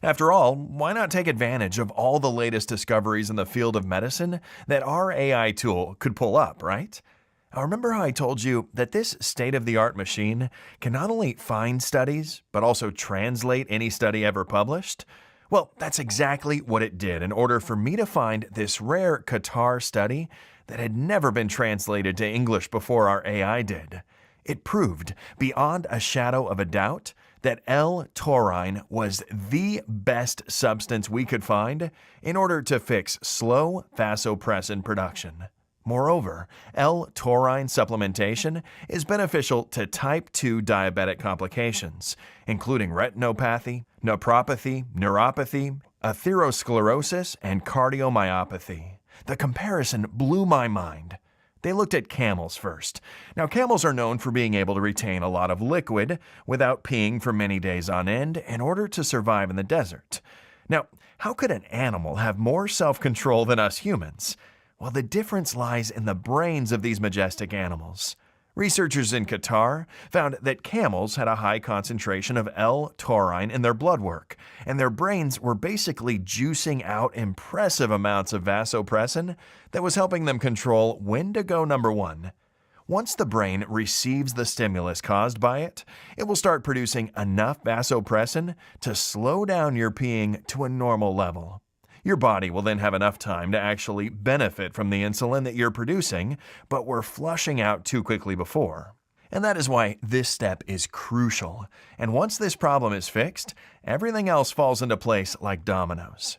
After all, why not take advantage of all the latest discoveries in the field of medicine that our AI tool could pull up, right? Now, remember how I told you that this state-of-the-art machine can not only find studies, but also translate any study ever published? Well, that's exactly what it did in order for me to find this rare Qatar study that had never been translated to English before our AI did. It proved, beyond a shadow of a doubt, that L-taurine was the best substance we could find in order to fix slow vasopressin production. Moreover, L-taurine supplementation is beneficial to type 2 diabetic complications, including retinopathy, nephropathy, neuropathy, atherosclerosis, and cardiomyopathy. The comparison blew my mind. They looked at camels first. Now, camels are known for being able to retain a lot of liquid without peeing for many days on end in order to survive in the desert. Now, how could an animal have more self-control than us humans? Well, the difference lies in the brains of these majestic animals. Researchers in Qatar found that camels had a high concentration of L-taurine in their blood work, and their brains were basically juicing out impressive amounts of vasopressin that was helping them control when to go number 1. Once the brain receives the stimulus caused by it, it will start producing enough vasopressin to slow down your peeing to a normal level. Your body will then have enough time to actually benefit from the insulin that you're producing, but we're flushing out too quickly before. And that is why this step is crucial. And once this problem is fixed, everything else falls into place like dominoes.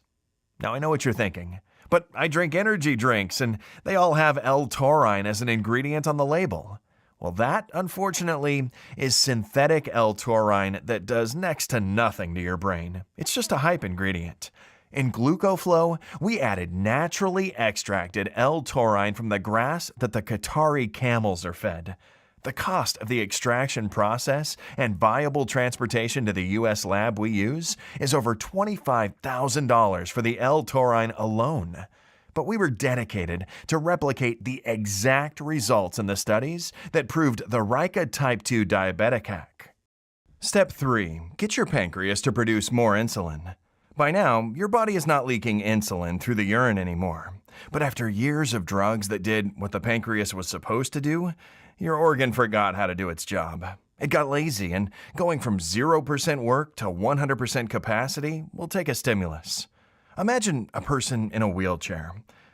Now I know what you're thinking, but I drink energy drinks and they all have L-taurine as an ingredient on the label. Well, that, unfortunately, is synthetic L-taurine that does next to nothing to your brain. It's just a hype ingredient. In GlucoFlow, we added naturally extracted L-taurine from the grass that the Qatari camels are fed. The cost of the extraction process and viable transportation to the U.S. lab we use is over $25,000 for the L-taurine alone. But we were dedicated to replicate the exact results in the studies that proved the Rika type 2 diabetic hack. Step 3. Get your pancreas to produce more insulin. By now, your body is not leaking insulin through the urine anymore. But after years of drugs that did what the pancreas was supposed to do, your organ forgot how to do its job. It got lazy, and going from 0% work to 100% capacity will take a stimulus. Imagine a person in a wheelchair.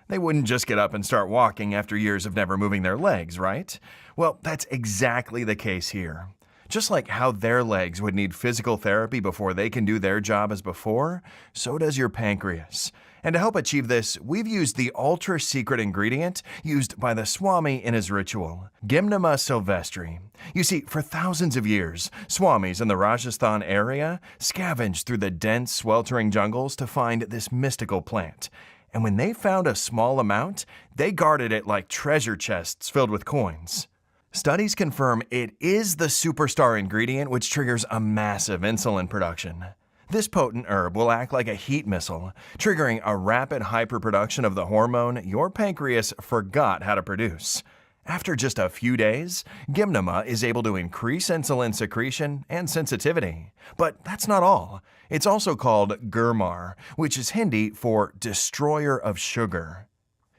They wouldn't just get up and start walking after years of never moving their legs, right? Well, that's exactly the case here. Just like how their legs would need physical therapy before they can do their job as before, so does your pancreas. And to help achieve this, we've used the ultra-secret ingredient used by the Swami in his ritual, Gymnema sylvestri. You see, for thousands of years, Swamis in the Rajasthan area scavenged through the dense, sweltering jungles to find this mystical plant. And when they found a small amount, they guarded it like treasure chests filled with coins. Studies confirm it is the superstar ingredient which triggers a massive insulin production. This potent herb will act like a heat missile, triggering a rapid hyperproduction of the hormone your pancreas forgot how to produce. After just a few days, Gymnema is able to increase insulin secretion and sensitivity. But that's not all. It's also called Gurmar, which is Hindi for destroyer of sugar.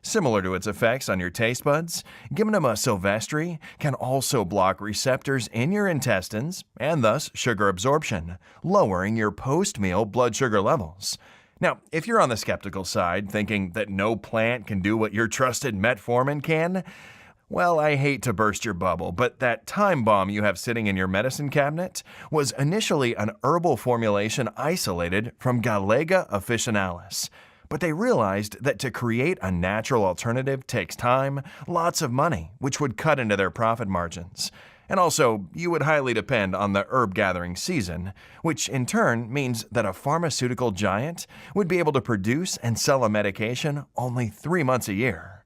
Similar to its effects on your taste buds, Gymnema sylvestri can also block receptors in your intestines and thus sugar absorption, lowering your post-meal blood sugar levels. Now, if you're on the skeptical side, thinking that no plant can do what your trusted metformin can, well, I hate to burst your bubble, but that time bomb you have sitting in your medicine cabinet was initially an herbal formulation isolated from Galega officinalis. But they realized that to create a natural alternative takes time, lots of money, which would cut into their profit margins. And also, you would highly depend on the herb gathering season, which in turn means that a pharmaceutical giant would be able to produce and sell a medication only 3 months a year.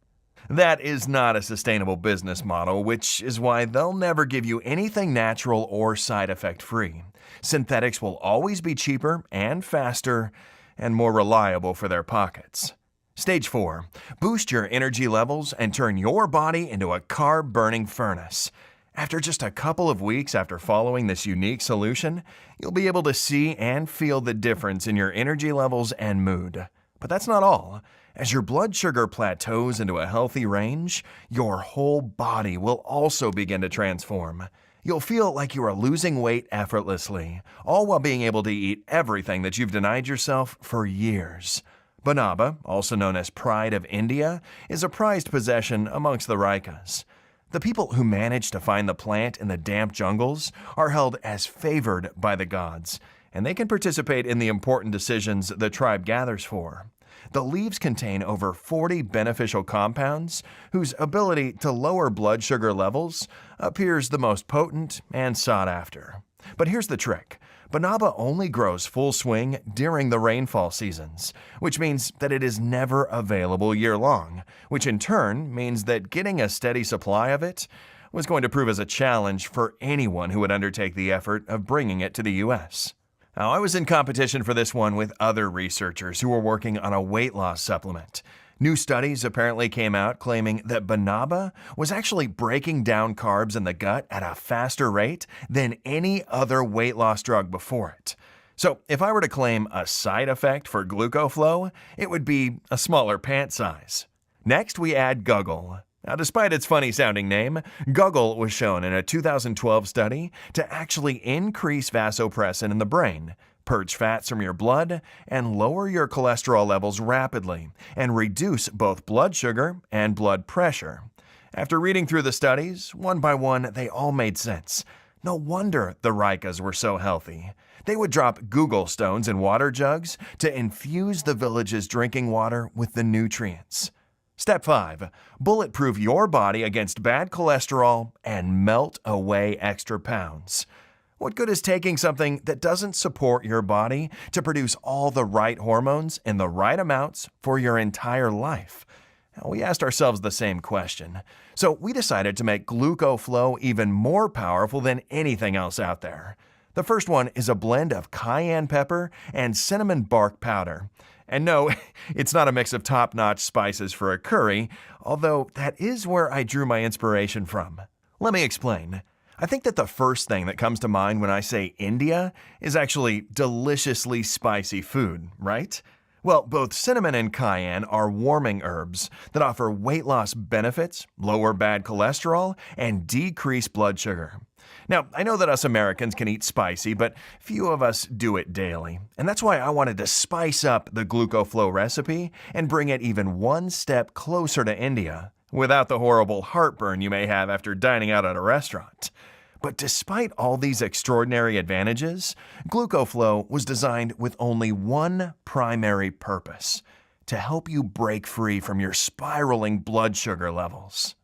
That is not a sustainable business model, which is why they'll never give you anything natural or side effect free. Synthetics will always be cheaper and faster, and more reliable for their pockets. Stage 4. Boost your energy levels and turn your body into a carb-burning furnace. After just a couple of weeks after following this unique solution, you'll be able to see and feel the difference in your energy levels and mood. But that's not all. As your blood sugar plateaus into a healthy range, your whole body will also begin to transform. You'll feel like you are losing weight effortlessly, all while being able to eat everything that you've denied yourself for years. Banaba, also known as Pride of India, is a prized possession amongst the Rikas. The people who manage to find the plant in the damp jungles are held as favored by the gods, and they can participate in the important decisions the tribe gathers for. The leaves contain over 40 beneficial compounds whose ability to lower blood sugar levels appears the most potent and sought after. But here's the trick. Banaba only grows full swing during the rainfall seasons, which means that it is never available year-long, which in turn means that getting a steady supply of it was going to prove as a challenge for anyone who would undertake the effort of bringing it to the U.S. Now, I was in competition for this one with other researchers who were working on a weight loss supplement. New studies apparently came out claiming that Banaba was actually breaking down carbs in the gut at a faster rate than any other weight loss drug before it. So, if I were to claim a side effect for GlucoFlow, it would be a smaller pant size. Next, we add Guggle. Now, despite its funny-sounding name, Guggle was shown in a 2012 study to actually increase vasopressin in the brain, purge fats from your blood, and lower your cholesterol levels rapidly, and reduce both blood sugar and blood pressure. After reading through the studies, one by one, they all made sense. No wonder the Rikas were so healthy. They would drop Google stones in water jugs to infuse the village's drinking water with the nutrients. Step 5. Bulletproof your body against bad cholesterol and melt away extra pounds. What good is taking something that doesn't support your body to produce all the right hormones in the right amounts for your entire life? We asked ourselves the same question, so we decided to make GlucoFlow even more powerful than anything else out there. The first one is a blend of cayenne pepper and cinnamon bark powder. And no, it's not a mix of top-notch spices for a curry, although that is where I drew my inspiration from. Let me explain. I think that the first thing that comes to mind when I say India is actually deliciously spicy food, right? Well, both cinnamon and cayenne are warming herbs that offer weight loss benefits, lower bad cholesterol, and decrease blood sugar. Now, I know that us Americans can eat spicy, but few of us do it daily. And that's why I wanted to spice up the GlucoFlow recipe and bring it even one step closer to India, without the horrible heartburn you may have after dining out at a restaurant. But despite all these extraordinary advantages, GlucoFlow was designed with only one primary purpose: to help you break free from your spiraling blood sugar levels.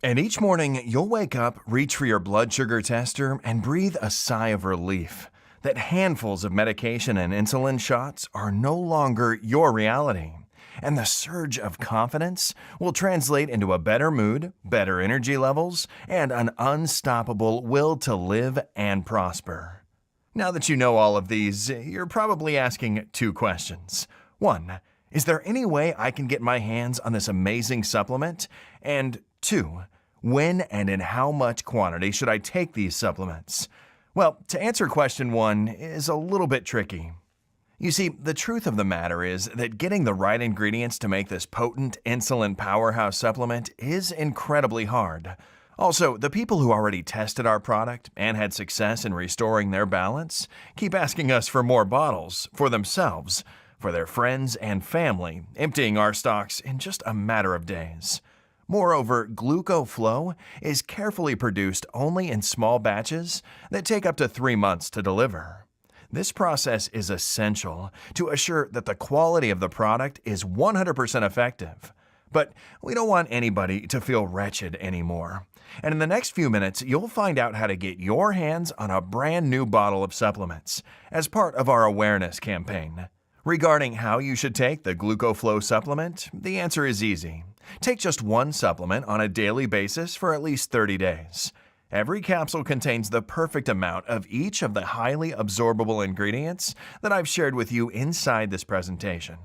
And each morning, you'll wake up, reach for your blood sugar tester, and breathe a sigh of relief that handfuls of medication and insulin shots are no longer your reality. And the surge of confidence will translate into a better mood, better energy levels, and an unstoppable will to live and prosper. Now that you know all of these, you're probably asking 2 questions. 1, is there any way I can get my hands on this amazing supplement? And 2, when and in how much quantity should I take these supplements? Well, to answer question 1 is a little bit tricky. You see, the truth of the matter is that getting the right ingredients to make this potent insulin powerhouse supplement is incredibly hard. Also, the people who already tested our product and had success in restoring their balance keep asking us for more bottles for themselves, for their friends and family, emptying our stocks in just a matter of days. Moreover, GlucoFlow is carefully produced only in small batches that take up to 3 months to deliver. This process is essential to assure that the quality of the product is 100% effective. But we don't want anybody to feel wretched anymore. And in the next few minutes, you'll find out how to get your hands on a brand new bottle of supplements as part of our awareness campaign. Regarding how you should take the GlucoFlow supplement, the answer is easy. Take just one supplement on a daily basis for at least 30 days. Every capsule contains the perfect amount of each of the highly absorbable ingredients that I've shared with you inside this presentation.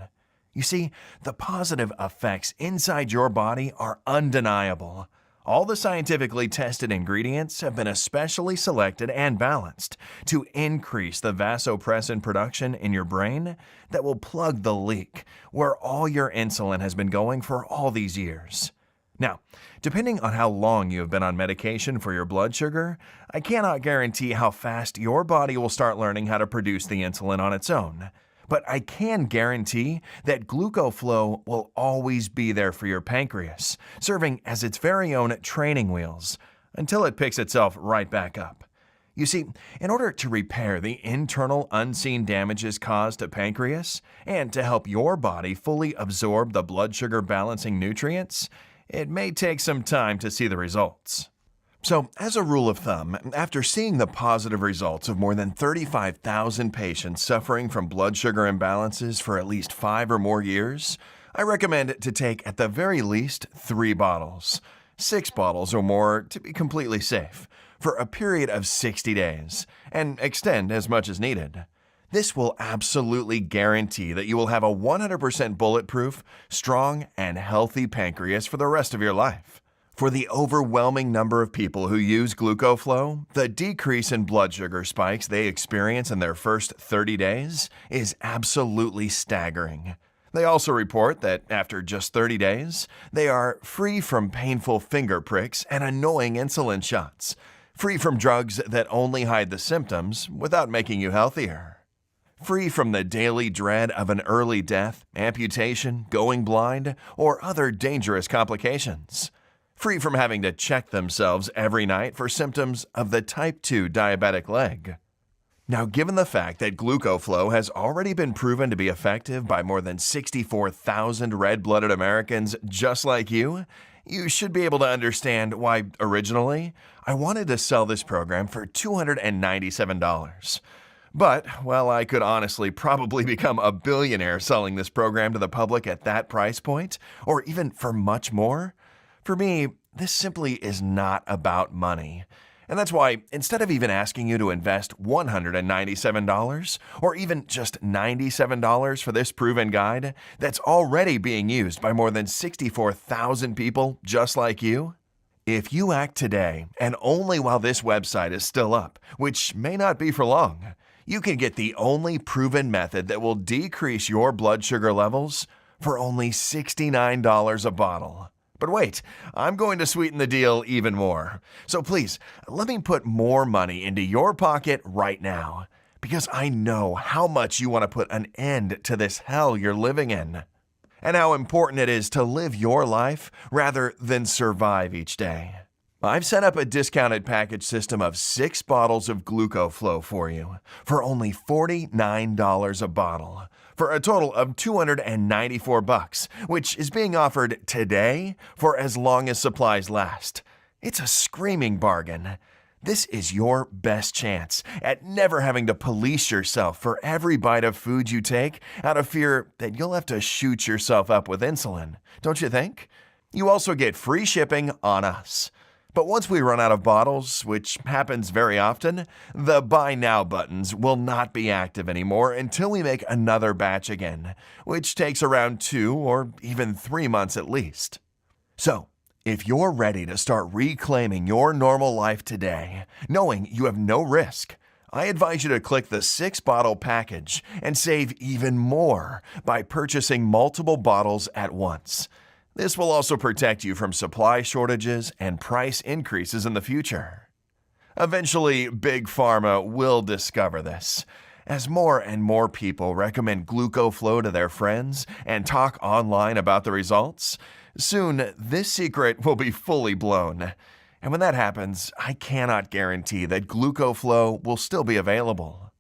You see, the positive effects inside your body are undeniable. All the scientifically tested ingredients have been especially selected and balanced to increase the vasopressin production in your brain that will plug the leak where all your insulin has been going for all these years. Now, depending on how long you have been on medication for your blood sugar, I cannot guarantee how fast your body will start learning how to produce the insulin on its own. But I can guarantee that GlucoFlow will always be there for your pancreas, serving as its very own training wheels, until it picks itself right back up. You see, in order to repair the internal unseen damages caused to pancreas, and to help your body fully absorb the blood sugar balancing nutrients, it may take some time to see the results. So, as a rule of thumb, after seeing the positive results of more than 35,000 patients suffering from blood sugar imbalances for at least 5 or more years, I recommend to take at the very least 3 bottles, 6 bottles or more to be completely safe, for a period of 60 days, and extend as much as needed. This will absolutely guarantee that you will have a 100% bulletproof, strong, and healthy pancreas for the rest of your life. For the overwhelming number of people who use GlucoFlow, the decrease in blood sugar spikes they experience in their first 30 days is absolutely staggering. They also report that after just 30 days, they are free from painful finger pricks and annoying insulin shots, free from drugs that only hide the symptoms without making you healthier. free from the daily dread of an early death, amputation, going blind, or other dangerous complications. Free from having to check themselves every night for symptoms of the type 2 diabetic leg. Now, given the fact that GlucoFlow has already been proven to be effective by more than 64,000 red-blooded Americans just like you should be able to understand why, originally, I wanted to sell this program for $297. But, well, I could honestly probably become a billionaire selling this program to the public at that price point, or even for much more. For me, this simply is not about money. And that's why, instead of even asking you to invest $197 or even just $97 for this proven guide that's already being used by more than 64,000 people just like you, if you act today and only while this website is still up, which may not be for long, you can get the only proven method that will decrease your blood sugar levels for only $69 a bottle. But wait, I'm going to sweeten the deal even more. So please, let me put more money into your pocket right now, because I know how much you want to put an end to this hell you're living in, and how important it is to live your life rather than survive each day. I've set up a discounted package system of 6 bottles of GlucoFlow for you for only $49 a bottle, for a total of $294, which is being offered today for as long as supplies last. It's a screaming bargain. This is your best chance at never having to police yourself for every bite of food you take out of fear that you'll have to shoot yourself up with insulin, don't you think? You also get free shipping on us. But once we run out of bottles, which happens very often, the Buy Now buttons will not be active anymore until we make another batch again, which takes around 2 or even 3 months at least. So, if you're ready to start reclaiming your normal life today, knowing you have no risk, I advise you to click the 6-bottle package and save even more by purchasing multiple bottles at once. This will also protect you from supply shortages and price increases in the future. Eventually, Big Pharma will discover this. As more and more people recommend GlucoFlow to their friends and talk online about the results, soon this secret will be fully blown. And when that happens, I cannot guarantee that GlucoFlow will still be available.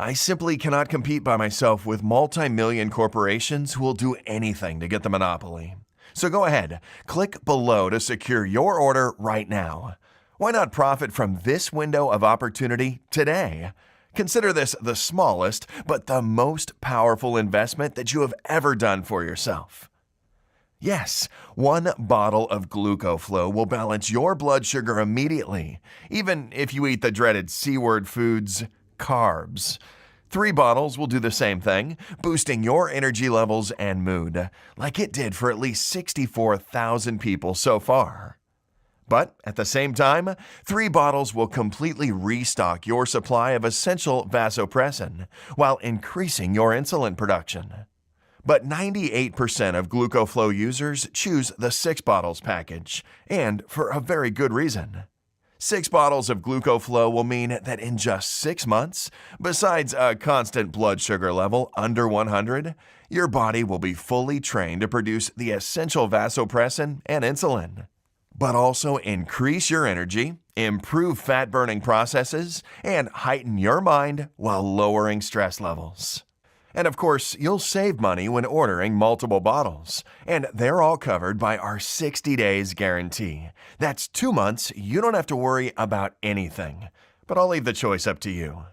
I simply cannot compete by myself with multi-million corporations who will do anything to get the monopoly. So go ahead, click below to secure your order right now. Why not profit from this window of opportunity today? Consider this the smallest but the most powerful investment that you have ever done for yourself. Yes, 1 bottle of GlucoFlow will balance your blood sugar immediately, even if you eat the dreaded C-word foods, carbs. 3 bottles will do the same thing, boosting your energy levels and mood, like it did for at least 64,000 people so far. But at the same time, 3 bottles will completely restock your supply of essential vasopressin while increasing your insulin production. But 98% of GlucoFlow users choose the 6 bottles package, and for a very good reason. 6 bottles of GlucoFlow will mean that in just 6 months, besides a constant blood sugar level under 100, your body will be fully trained to produce the essential vasopressin and insulin, but also increase your energy, improve fat-burning processes, and heighten your mind while lowering stress levels. And of course, you'll save money when ordering multiple bottles, and they're all covered by our 60 days guarantee. That's 2 months you don't have to worry about anything, but I'll leave the choice up to you.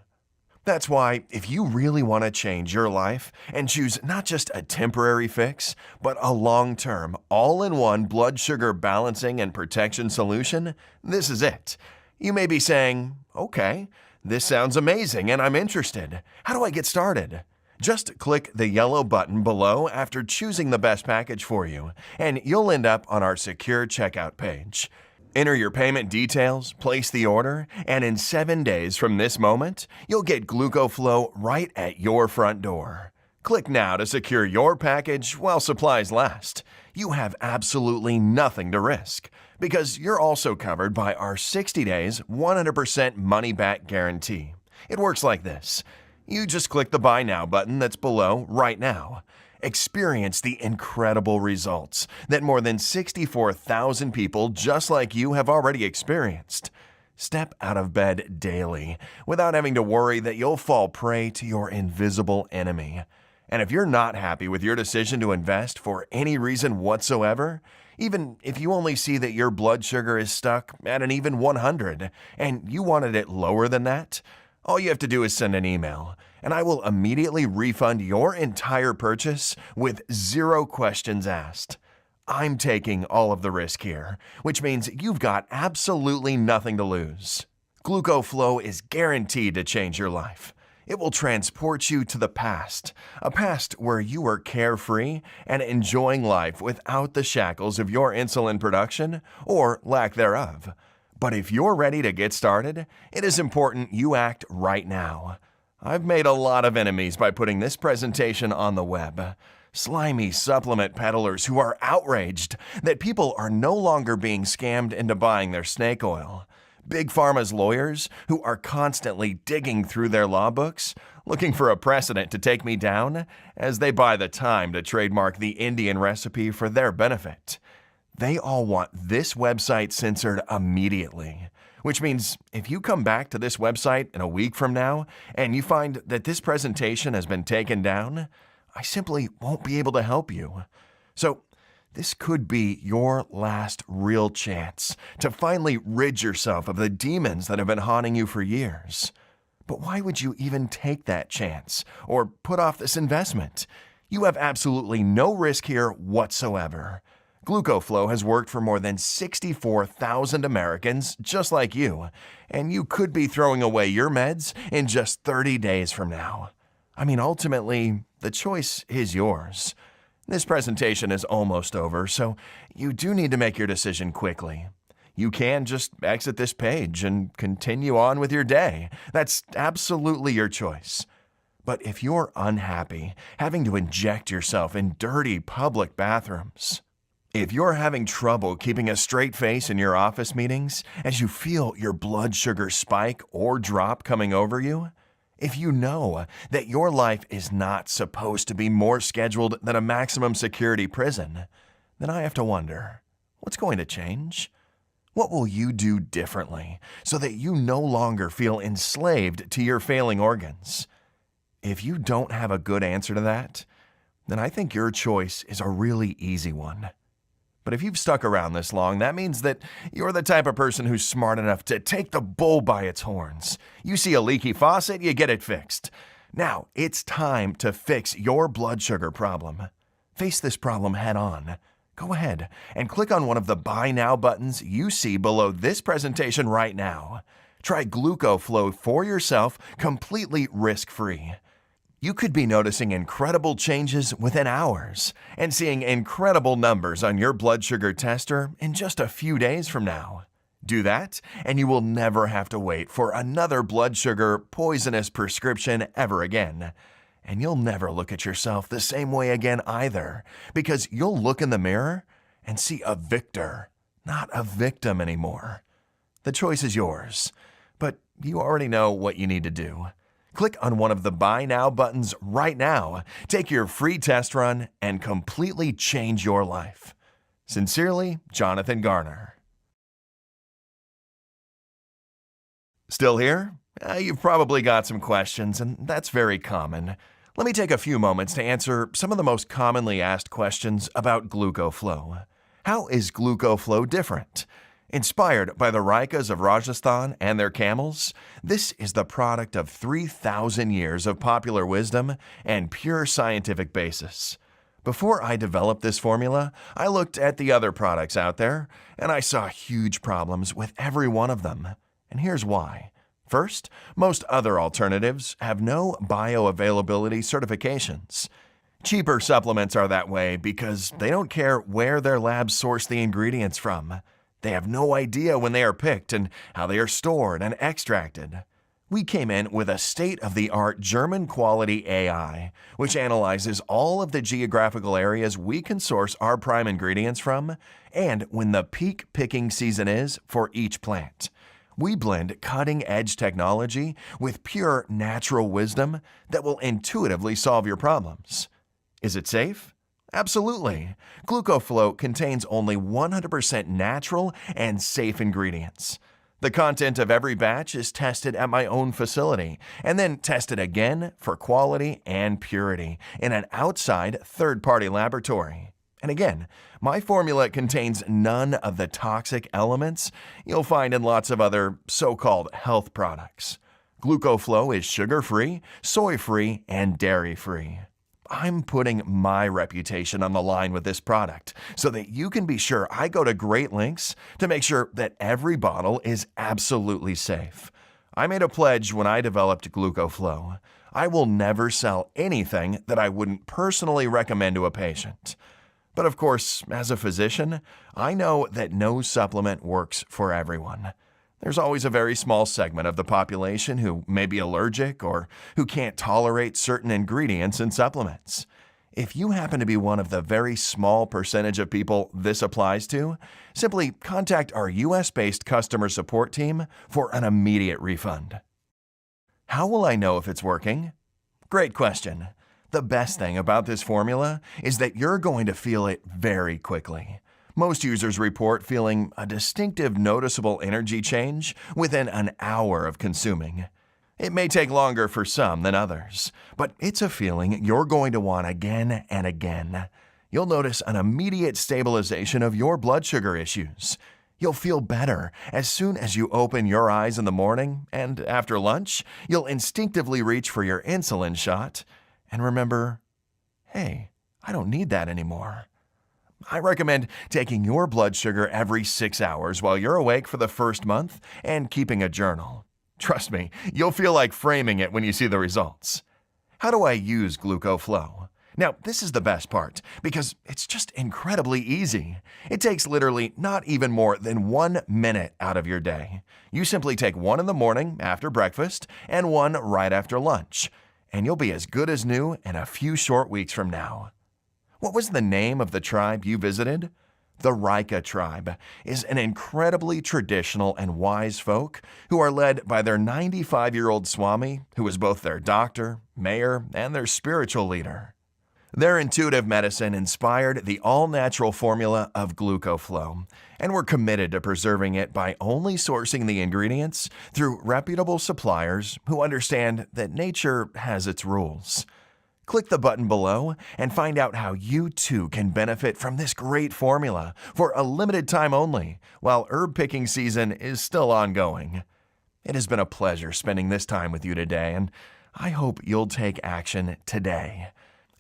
That's why, if you really want to change your life and choose not just a temporary fix, but a long-term, all-in-one blood sugar balancing and protection solution, this is it. You may be saying, okay, this sounds amazing and I'm interested. How do I get started? Just click the yellow button below after choosing the best package for you, and you'll end up on our secure checkout page. Enter your payment details, place the order, and in 7 days from this moment, you'll get GlucoFlow right at your front door. Click now to secure your package while supplies last. You have absolutely nothing to risk, because you're also covered by our 60 days, 100% money-back guarantee. It works like this. You just click the Buy Now button that's below right now. Experience the incredible results that more than 64,000 people just like you have already experienced. Step out of bed daily without having to worry that you'll fall prey to your invisible enemy. And if you're not happy with your decision to invest for any reason whatsoever, even if you only see that your blood sugar is stuck at an even 100 and you wanted it lower than that, all you have to do is send an email, and I will immediately refund your entire purchase with 0 questions asked. I'm taking all of the risk here, which means you've got absolutely nothing to lose. GlucoFlow is guaranteed to change your life. It will transport you to the past, a past where you were carefree and enjoying life without the shackles of your insulin production or lack thereof. But if you're ready to get started, it is important you act right now. I've made a lot of enemies by putting this presentation on the web. Slimy supplement peddlers who are outraged that people are no longer being scammed into buying their snake oil. Big Pharma's lawyers who are constantly digging through their law books, looking for a precedent to take me down as they buy the time to trademark the Indian recipe for their benefit. They all want this website censored immediately, which means if you come back to this website in a week from now and you find that this presentation has been taken down, I simply won't be able to help you. So this could be your last real chance to finally rid yourself of the demons that have been haunting you for years. But why would you even take that chance or put off this investment? You have absolutely no risk here whatsoever. GlucoFlow has worked for more than 64,000 Americans just like you, and you could be throwing away your meds in just 30 days from now. I mean, ultimately, the choice is yours. This presentation is almost over, so you do need to make your decision quickly. You can just exit this page and continue on with your day. That's absolutely your choice. But if you're unhappy having to inject yourself in dirty public bathrooms, if you're having trouble keeping a straight face in your office meetings as you feel your blood sugar spike or drop coming over you, if you know that your life is not supposed to be more scheduled than a maximum security prison, then I have to wonder, what's going to change? What will you do differently so that you no longer feel enslaved to your failing organs? If you don't have a good answer to that, then I think your choice is a really easy one. But if you've stuck around this long, that means that you're the type of person who's smart enough to take the bull by its horns. You see a leaky faucet, you get it fixed. Now, it's time to fix your blood sugar problem. Face this problem head on. Go ahead and click on one of the Buy Now buttons you see below this presentation right now. Try GlucoFlow for yourself completely risk-free. You could be noticing incredible changes within hours and seeing incredible numbers on your blood sugar tester in just a few days from now. Do that, and you will never have to wait for another blood sugar poisonous prescription ever again. And you'll never look at yourself the same way again either, because you'll look in the mirror and see a victor, not a victim anymore. The choice is yours, but you already know what you need to do. Click on one of the Buy Now buttons right now, take your free test run, and completely change your life. Sincerely, Jonathan Garner. Still here? You've probably got some questions, and that's very common. Let me take a few moments to answer some of the most commonly asked questions about GlucoFlow. How is GlucoFlow different? Inspired by the Raikas of Rajasthan and their camels, this is the product of 3,000 years of popular wisdom and pure scientific basis. Before I developed this formula, I looked at the other products out there, and I saw huge problems with every one of them. And here's why. First, most other alternatives have no bioavailability certifications. Cheaper supplements are that way because they don't care where their labs source the ingredients from. They have no idea when they are picked and how they are stored and extracted. We came in with a state-of-the-art German-quality AI, which analyzes all of the geographical areas we can source our prime ingredients from and when the peak picking season is for each plant. We blend cutting-edge technology with pure natural wisdom that will intuitively solve your problems. Is it safe? Absolutely. GlucoFlow contains only 100% natural and safe ingredients. The content of every batch is tested at my own facility and then tested again for quality and purity in an outside third-party laboratory. And again, my formula contains none of the toxic elements you'll find in lots of other so-called health products. GlucoFlow is sugar-free, soy-free, and dairy-free. I'm putting my reputation on the line with this product so that you can be sure I go to great lengths to make sure that every bottle is absolutely safe. I made a pledge when I developed GlucoFlow. I will never sell anything that I wouldn't personally recommend to a patient. But of course, as a physician, I know that no supplement works for everyone. There's always a very small segment of the population who may be allergic or who can't tolerate certain ingredients in supplements. If you happen to be one of the very small percentage of people this applies to, simply contact our US-based customer support team for an immediate refund. How will I know if it's working? Great question. The best thing about this formula is that you're going to feel it very quickly. Most users report feeling a distinctive noticeable energy change within an hour of consuming. It may take longer for some than others, but it's a feeling you're going to want again and again. You'll notice an immediate stabilization of your blood sugar issues. You'll feel better as soon as you open your eyes in the morning, and after lunch, you'll instinctively reach for your insulin shot and remember, hey, I don't need that anymore. I recommend taking your blood sugar every 6 hours while you're awake for the first month and keeping a journal. Trust me, you'll feel like framing it when you see the results. How do I use GlucoFlow? Now, this is the best part because it's just incredibly easy. It takes literally not even more than 1 minute out of your day. You simply take one in the morning after breakfast and one right after lunch, and you'll be as good as new in a few short weeks from now. What was the name of the tribe you visited? The Rika tribe is an incredibly traditional and wise folk who are led by their 95-year-old Swami, who is both their doctor, mayor, and their spiritual leader. Their intuitive medicine inspired the all-natural formula of GlucoFlow, and we're committed to preserving it by only sourcing the ingredients through reputable suppliers who understand that nature has its rules. Click the button below and find out how you too can benefit from this great formula for a limited time only, while herb picking season is still ongoing. It has been a pleasure spending this time with you today, and I hope you'll take action today.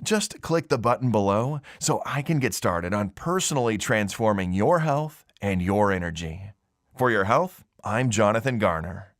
Just click the button below so I can get started on personally transforming your health and your energy. For your health, I'm Jonathan Garner.